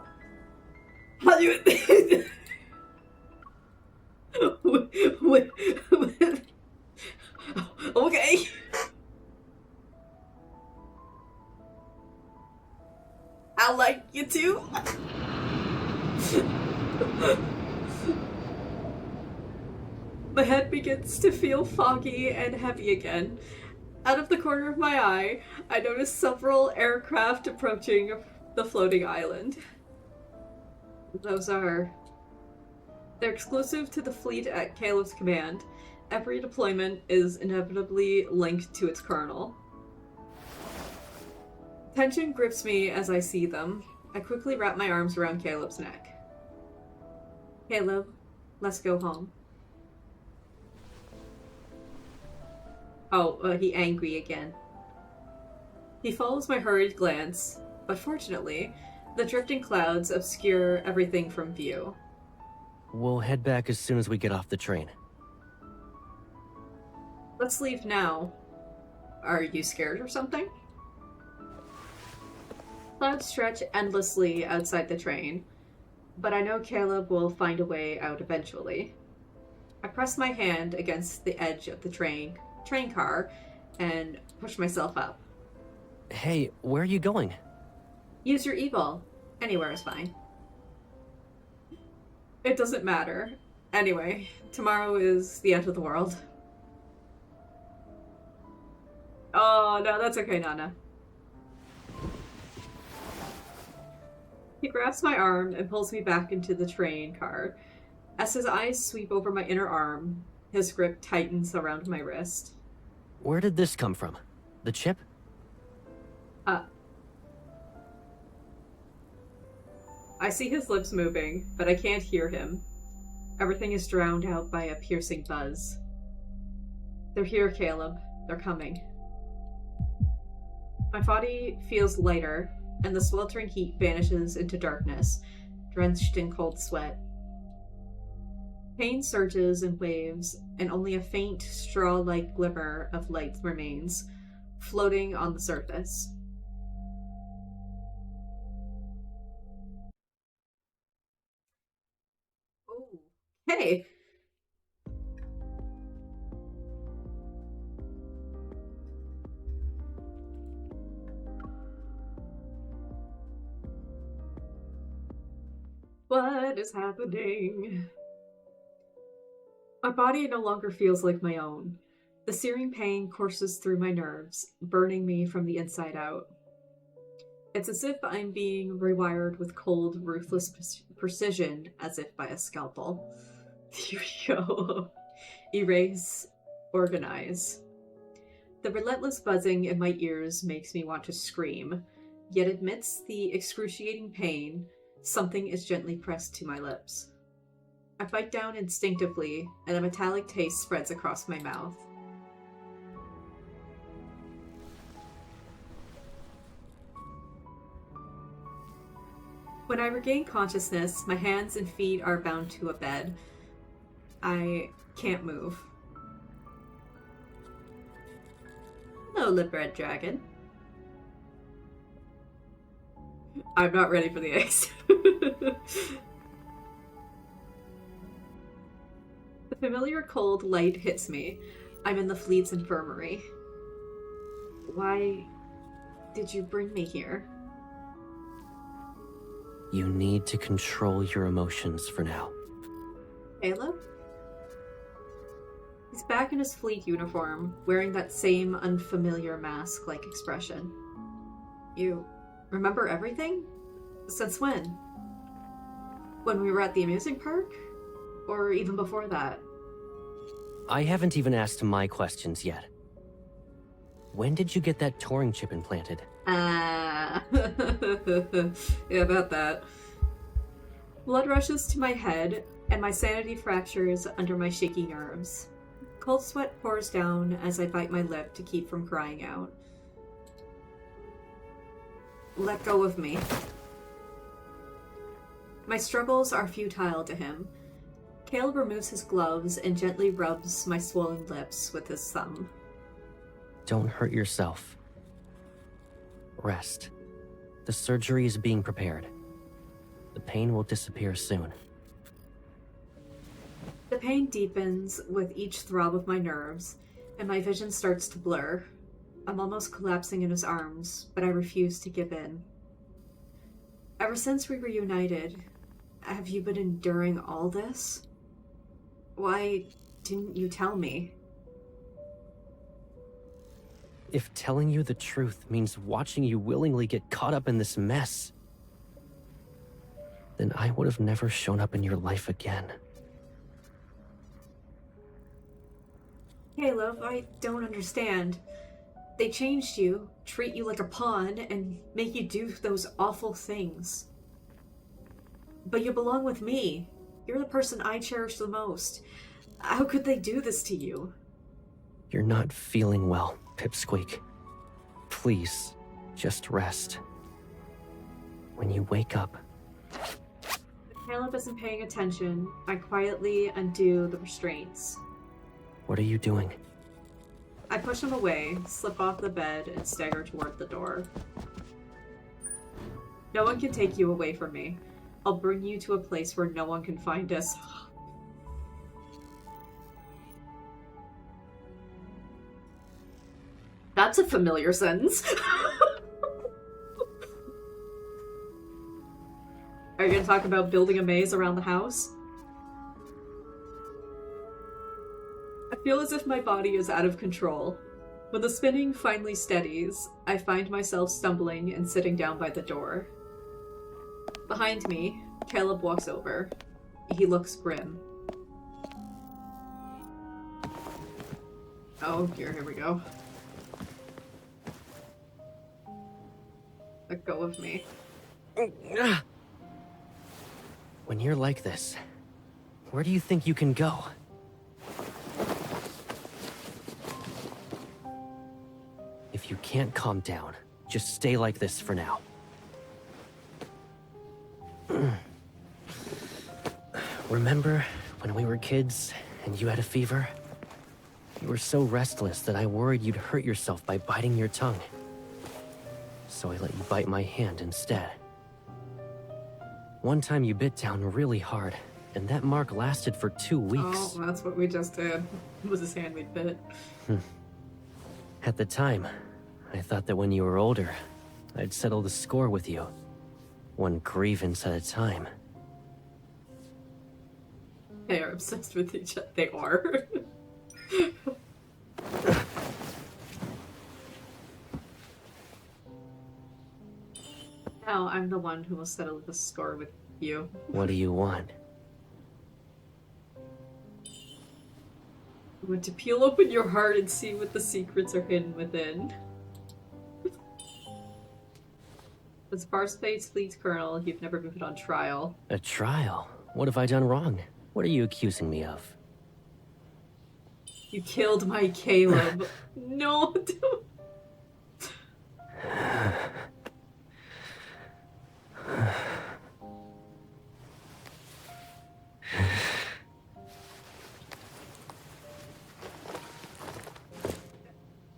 Okay. I like you too. My head begins to feel foggy and heavy again. Out of the corner of my eye, I notice several aircraft approaching the floating island. They're exclusive to the fleet at Caleb's command. Every deployment is inevitably linked to its colonel. Tension grips me as I see them. I quickly wrap my arms around Caleb's neck. Caleb, let's go home. Oh, he angry again. He follows my hurried glance, but fortunately, the drifting clouds obscure everything from view. We'll head back as soon as we get off the train. Let's leave now. Are you scared or something? Clouds stretch endlessly outside the train, but I know Caleb will find a way out eventually. I press my hand against the edge of the train car and push myself up. Hey, where are you going? Use your e-ball. Anywhere is fine. It doesn't matter. Anyway, tomorrow is the end of the world. Oh, no, that's okay, Nana. He grabs my arm and pulls me back into the train car. As his eyes sweep over my inner arm, his grip tightens around my wrist. Where did this come from? The chip? I see his lips moving, but I can't hear him. Everything is drowned out by a piercing buzz. They're here, Caleb. They're coming. My body feels lighter, and the sweltering heat vanishes into darkness, drenched in cold sweat. Pain surges in waves, and only a faint, straw-like glimmer of light remains, floating on the surface. Hey! What is happening? My body no longer feels like my own. The searing pain courses through my nerves, burning me from the inside out. It's as if I'm being rewired with cold, ruthless precision, as if by a scalpel. Here we go. Erase, organize. The relentless buzzing in my ears makes me want to scream, yet amidst the excruciating pain, something is gently pressed to my lips. I bite down instinctively, and a metallic taste spreads across my mouth. When I regain consciousness, my hands and feet are bound to a bed. I can't move. Hello, Lip Red Dragon. I'm not ready for the eggs. The familiar cold light hits me. I'm in the fleet's infirmary. Why did you bring me here? You need to control your emotions for now. Caleb? He's back in his fleet uniform, wearing that same unfamiliar mask-like expression. You remember everything? Since when? When we were at the amusement park? Or even before that? I haven't even asked my questions yet. When did you get that Turing chip implanted? Yeah, about that. Blood rushes to my head, and my sanity fractures under my shaky nerves. Cold sweat pours down as I bite my lip to keep from crying out. Let go of me. My struggles are futile to him. Caleb removes his gloves and gently rubs my swollen lips with his thumb. Don't hurt yourself. Rest. The surgery is being prepared. The pain will disappear soon. The pain deepens with each throb of my nerves, and my vision starts to blur. I'm almost collapsing in his arms, but I refuse to give in. Ever since we were reunited, have you been enduring all this? Why didn't you tell me? If telling you the truth means watching you willingly get caught up in this mess, then I would have never shown up in your life again. Caleb, I don't understand. They changed you, treat you like a pawn, and make you do those awful things. But you belong with me. You're the person I cherish the most. How could they do this to you? You're not feeling well, Pipsqueak. Please, just rest. When you wake up... If Caleb isn't paying attention, I quietly undo the restraints. What are you doing? I push him away, slip off the bed, and stagger toward the door. No one can take you away from me. I'll bring you to a place where no one can find us. That's a familiar sentence. Are you going to talk about building a maze around the house? I feel as if my body is out of control. When the spinning finally steadies, I find myself stumbling and sitting down by the door. Behind me, Caleb walks over. He looks grim. Oh, here we go. Let go of me. When you're like this, where do you think you can go? If you can't calm down, just stay like this for now. Remember when we were kids and you had a fever? You were so restless that I worried you'd hurt yourself by biting your tongue. So I let you bite my hand instead. One time you bit down really hard, and that mark lasted for 2 weeks. Oh, that's what we just did. It was his hand we bit. At the time, I thought that when you were older, I'd settle the score with you. One grievance at a time. They are obsessed with each other. They are. Now I'm the one who will settle the score with you. What do you want? I want to peel open your heart and see what the secrets are hidden within. As Deepspace Fleet Colonel, you've never been put on trial. A trial? What have I done wrong? What are you accusing me of? You killed my Caleb. No, don't.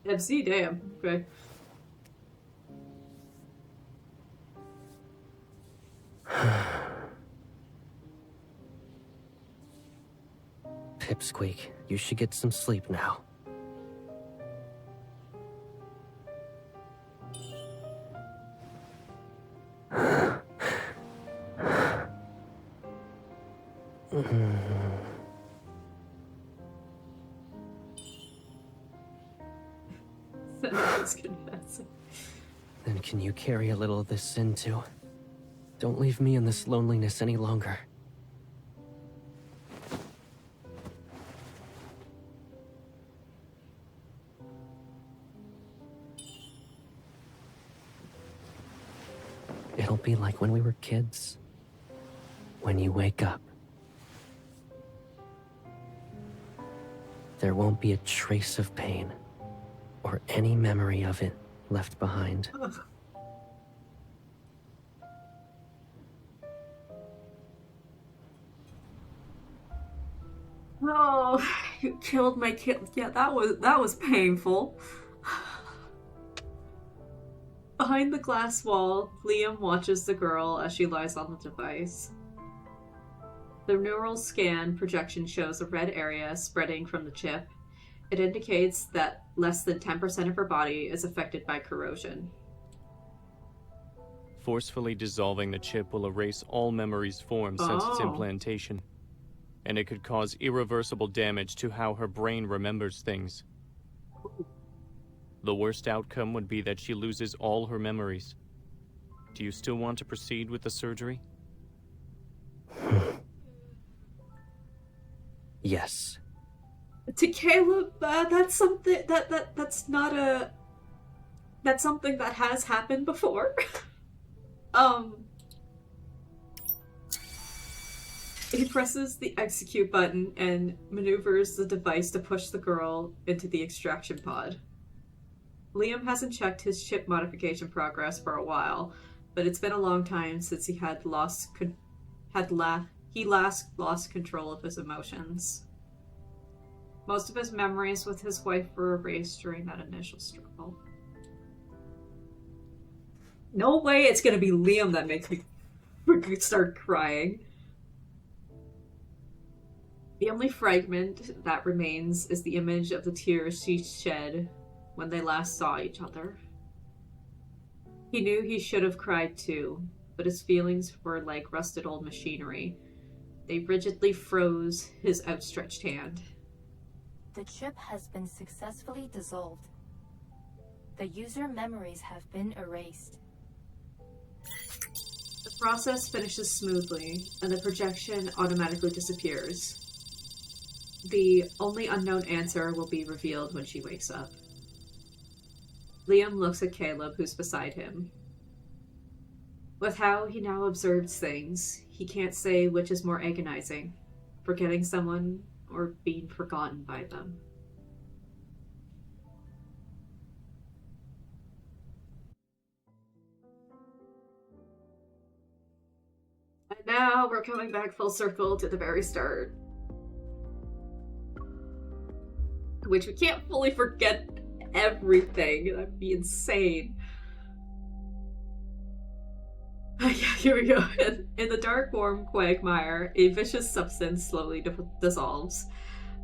MC, damn. Okay. Pipsqueak, you should get some sleep now. It's confessing. Then can you carry a little of this sin too? Don't leave me in this loneliness any longer. It'll be like when we were kids. When you wake up, there won't be a trace of pain or any memory of it left behind. Oh, you killed my kid. Yeah, that was painful. Behind the glass wall, Liam watches the girl as she lies on the device. The neural scan projection shows a red area spreading from the chip. It indicates that less than 10% of her body is affected by corrosion. Forcefully dissolving the chip will erase all memories formed since its implantation, and it could cause irreversible damage to how her brain remembers things. The worst outcome would be that she loses all her memories. Do you still want to proceed with the surgery? Yes. To Caleb, that's something that's not a. That's something that has happened before. He presses the execute button and maneuvers the device to push the girl into the extraction pod. Liam hasn't checked his chip modification progress for a while, but it's been a long time since he last lost control of his emotions. Most of his memories with his wife were erased during that initial struggle. No way it's gonna be Liam that makes me start crying. The only fragment that remains is the image of the tears she shed when they last saw each other. He knew he should have cried too, but his feelings were like rusted old machinery. They rigidly froze his outstretched hand. The chip has been successfully dissolved. The user memories have been erased. The process finishes smoothly, and the projection automatically disappears. The only unknown answer will be revealed when she wakes up. Liam looks at Caleb, who's beside him. With how he now observes things, he can't say which is more agonizing, forgetting someone or being forgotten by them. And now we're coming back full circle to the very start. Which we can't fully forget everything. That'd be insane. Yeah, here we go. In the dark, warm quagmire, a vicious substance slowly dissolves.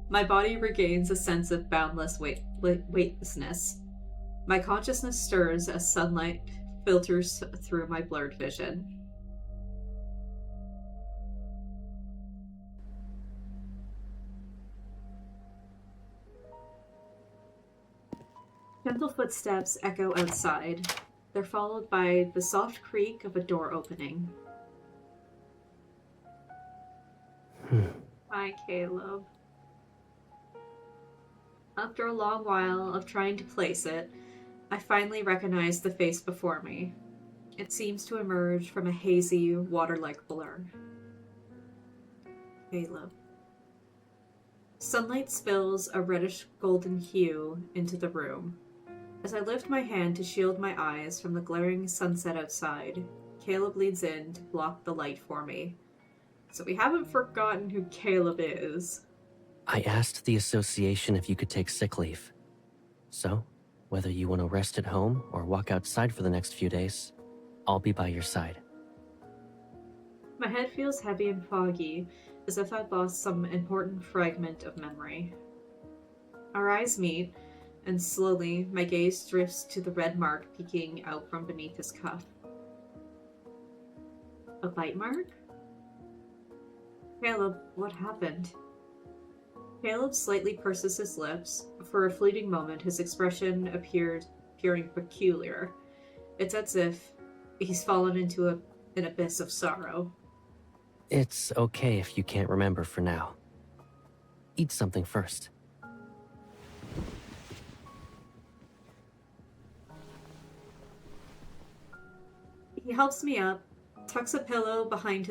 My body regains a sense of boundless weightlessness. My consciousness stirs as sunlight filters through my blurred vision. Gentle footsteps echo outside. They're followed by the soft creak of a door opening. Hi, Caleb. After a long while of trying to place it, I finally recognize the face before me. It seems to emerge from a hazy, water-like blur. Caleb. Sunlight spills a reddish-golden hue into the room. As I lift my hand to shield my eyes from the glaring sunset outside, Caleb leans in to block the light for me. So we haven't forgotten who Caleb is. I asked the association if you could take sick leave. So, whether you want to rest at home or walk outside for the next few days, I'll be by your side. My head feels heavy and foggy, as if I'd lost some important fragment of memory. Our eyes meet, and slowly my gaze drifts to the red mark peeking out from beneath his cuff. A bite mark? Caleb, what happened? Caleb slightly purses his lips. For a fleeting moment, his expression appearing peculiar. It's as if he's fallen into an abyss of sorrow. It's okay if you can't remember for now. Eat something first. He helps me up, tucks a pillow behind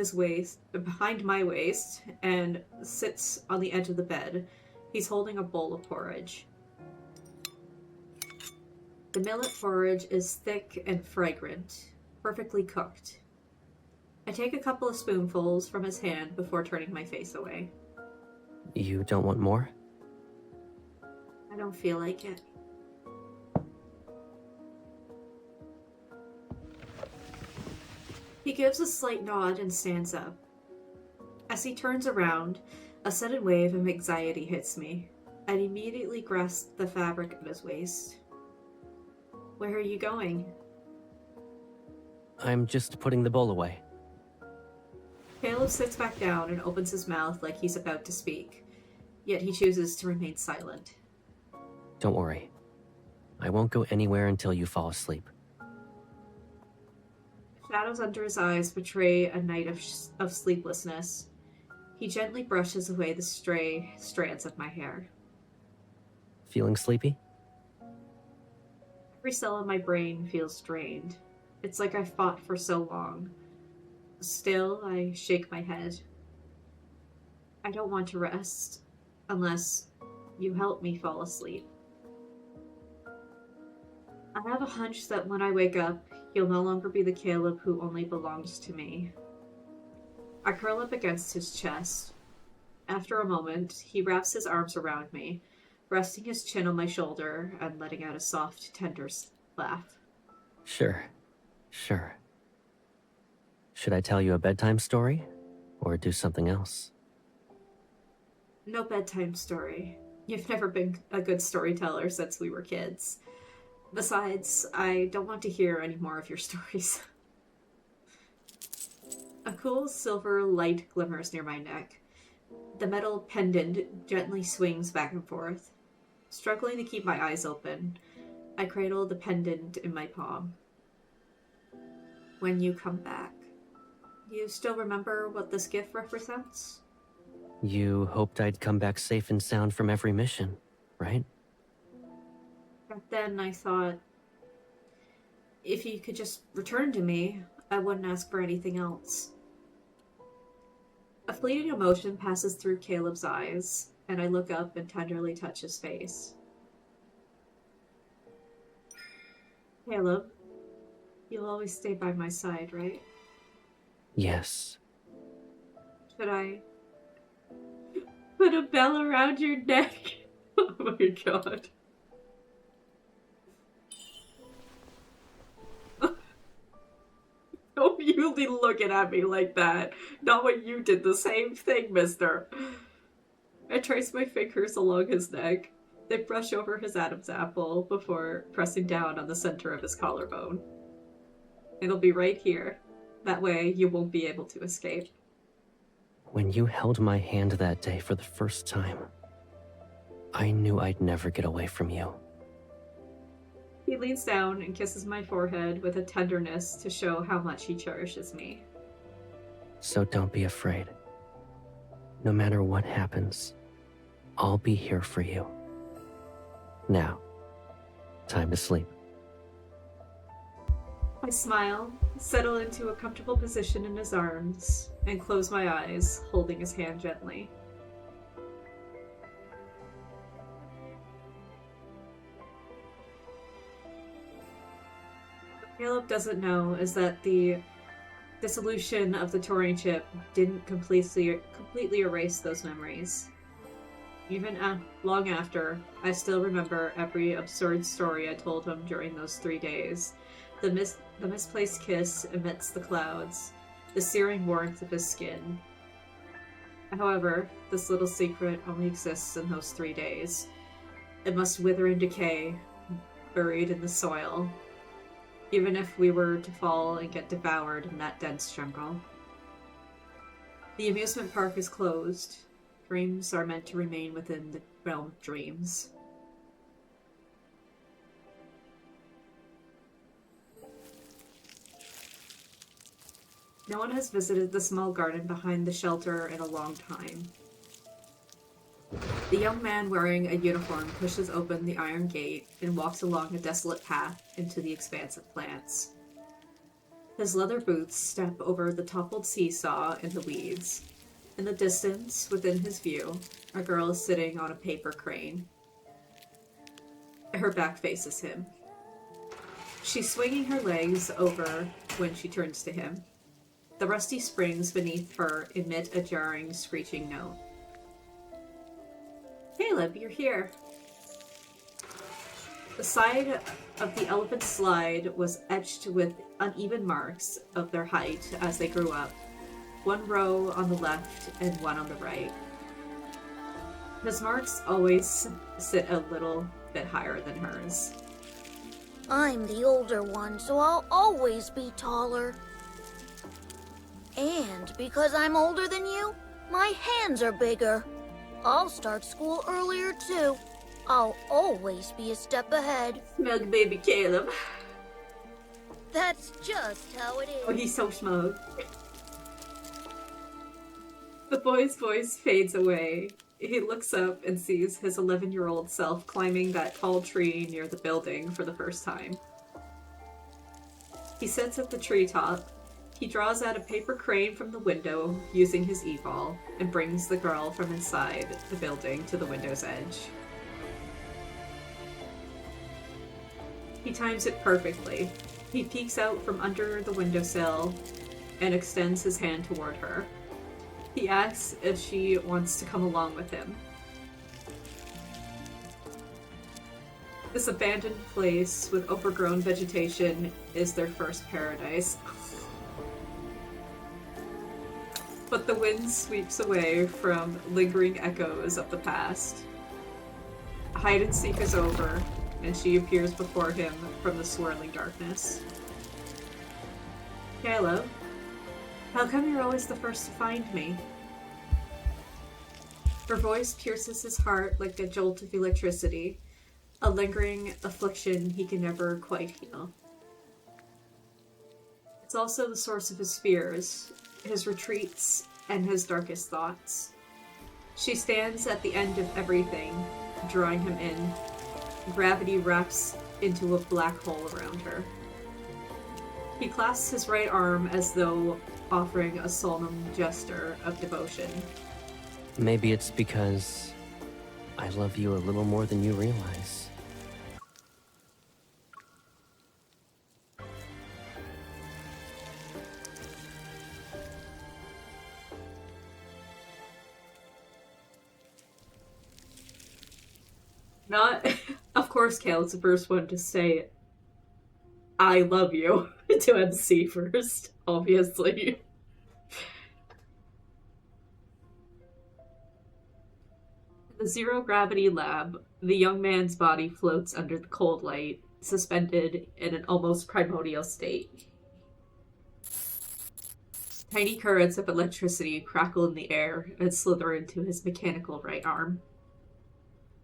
my waist, and sits on the edge of the bed. He's holding a bowl of porridge. The millet porridge is thick and fragrant, perfectly cooked. I take a couple of spoonfuls from his hand before turning my face away. You don't want more? I don't feel like it. He gives a slight nod and stands up. As he turns around, a sudden wave of anxiety hits me. I immediately grasp the fabric at his waist. Where are you going? I'm just putting the bowl away. Caleb sits back down and opens his mouth like he's about to speak, yet he chooses to remain silent. Don't worry. I won't go anywhere until you fall asleep. Shadows under his eyes betray a night of sleeplessness. He gently brushes away the stray strands of my hair. Feeling sleepy? Every cell in my brain feels drained. It's like I've fought for so long. Still, I shake my head. I don't want to rest, unless you help me fall asleep. I have a hunch that when I wake up, he'll no longer be the Caleb who only belongs to me. I curl up against his chest. After a moment, he wraps his arms around me, resting his chin on my shoulder and letting out a soft, tender laugh. Sure. Should I tell you a bedtime story, or do something else? No bedtime story. You've never been a good storyteller since we were kids. Besides, I don't want to hear any more of your stories. A cool silver light glimmers near my neck. The metal pendant gently swings back and forth. Struggling to keep my eyes open, I cradle the pendant in my palm. When you come back, do you still remember what this gift represents? You hoped I'd come back safe and sound from every mission, right? Back then, I thought, if you could just return to me, I wouldn't ask for anything else. A fleeting emotion passes through Caleb's eyes, and I look up and tenderly touch his face. Caleb, you'll always stay by my side, right? Yes. Should I put a bell around your neck? Oh my god. Don't you be looking at me like that. Not when you did the same thing, mister. I trace my fingers along his neck. They brush over his Adam's apple before pressing down on the center of his collarbone. It'll be right here. That way you won't be able to escape. When you held my hand that day for the first time, I knew I'd never get away from you. He leans down and kisses my forehead with a tenderness to show how much he cherishes me. So don't be afraid. No matter what happens, I'll be here for you. Now, time to sleep. I smile, settle into a comfortable position in his arms, and close my eyes, holding his hand gently. What Caleb doesn't know is that the dissolution of the Turing chip didn't completely erase those memories. Even long after, I still remember every absurd story I told him during those 3 days. The misplaced kiss amidst the clouds, the searing warmth of his skin. However, this little secret only exists in those 3 days. It must wither and decay, buried in the soil, even if we were to fall and get devoured in that dense jungle. The amusement park is closed. Dreams are meant to remain within the realm of dreams. No one has visited the small garden behind the shelter in a long time. The young man wearing a uniform pushes open the iron gate and walks along a desolate path into the expanse of plants. His leather boots step over the toppled seesaw in the weeds. In the distance, within his view, a girl is sitting on a paper crane. Her back faces him. She's swinging her legs over when she turns to him. The rusty springs beneath her emit a jarring, screeching note. Caleb, you're here. The side of the elephant's slide was etched with uneven marks of their height as they grew up. One row on the left and one on the right. His marks always sit a little bit higher than hers. I'm the older one, so I'll always be taller. And because I'm older than you, my hands are bigger. I'll start school earlier too. I'll always be a step ahead. Smug baby Caleb. That's just how it is. Oh, he's so smug. The boy's voice fades away. He looks up and sees his 11-year-old self climbing that tall tree near the building for the first time. He sits at the treetop. He draws out a paper crane from the window using his e-ball and brings the girl from inside the building to the window's edge. He times it perfectly. He peeks out from under the windowsill and extends his hand toward her. He asks if she wants to come along with him. This abandoned place with overgrown vegetation is their first paradise. But the wind sweeps away from lingering echoes of the past. Hide and seek is over, and she appears before him from the swirling darkness. Caleb, how come you're always the first to find me? Her voice pierces his heart like a jolt of electricity, a lingering affliction he can never quite heal. It's also the source of his fears, his retreats, and his darkest thoughts. She stands at the end of everything, drawing him in. Gravity wraps into a black hole around her. He clasps his right arm as though offering a solemn gesture of devotion. Maybe it's because I love you a little more than you realize. Not, of course, Caleb's the first one to say, I love you, to MC first, obviously. In the zero-gravity lab, the young man's body floats under the cold light, suspended in an almost primordial state. Tiny currents of electricity crackle in the air and slither into his mechanical right arm.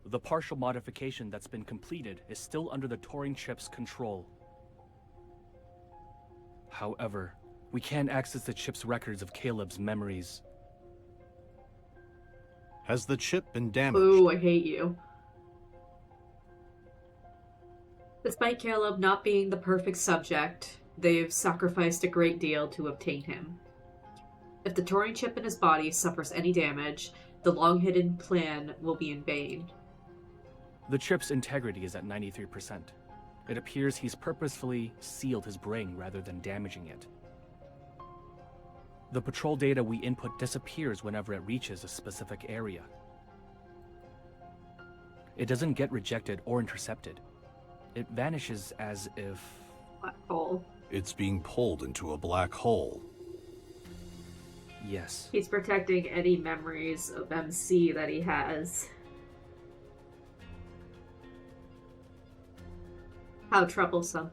The partial modification that's been completed is still under the Turing chip's control. However, we can't access the chip's records of Caleb's memories. Has the chip been damaged? Ooh, I hate you. Despite Caleb not being the perfect subject, they've sacrificed a great deal to obtain him. If the Turing chip in his body suffers any damage, the long-hidden plan will be in vain. The chip's integrity is at 93%. It appears he's purposefully sealed his brain rather than damaging it. The patrol data we input disappears whenever it reaches a specific area. It doesn't get rejected or intercepted. It vanishes as if... Black hole. It's being pulled into a black hole. Yes. He's protecting any memories of MC that he has. How troublesome.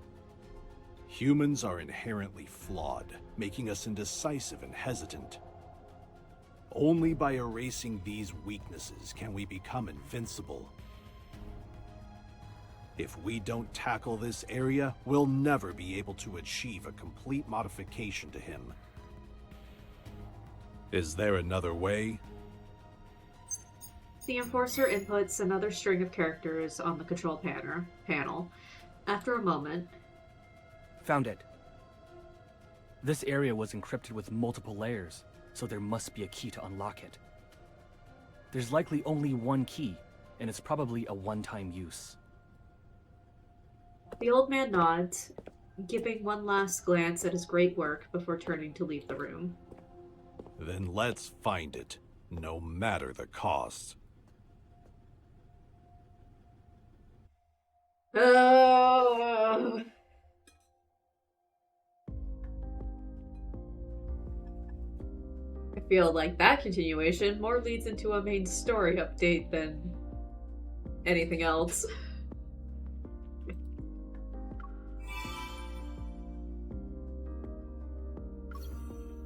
Humans are inherently flawed, making us indecisive and hesitant. Only by erasing these weaknesses can we become invincible. If we don't tackle this area, we'll never be able to achieve a complete modification to him. Is there another way? The Enforcer inputs another string of characters on the control panel. After a moment... Found it. This area was encrypted with multiple layers, so there must be a key to unlock it. There's likely only one key, and it's probably a one-time use. The old man nods, giving one last glance at his great work before turning to leave the room. Then let's find it, no matter the cost. Oh. I feel like that continuation more leads into a main story update than anything else.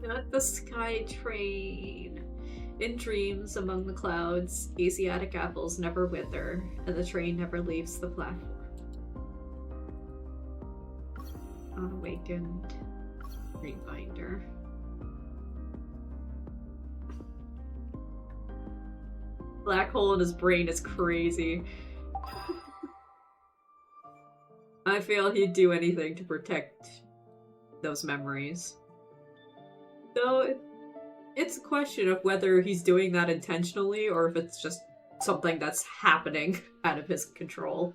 Not the sky train. In dreams among the clouds, Asiatic apples never wither, and the train never leaves the platform. Unawakened. Reminder. Black hole in his brain is crazy. I feel he'd do anything to protect those memories. Though it's a question of whether he's doing that intentionally or if it's just something that's happening out of his control.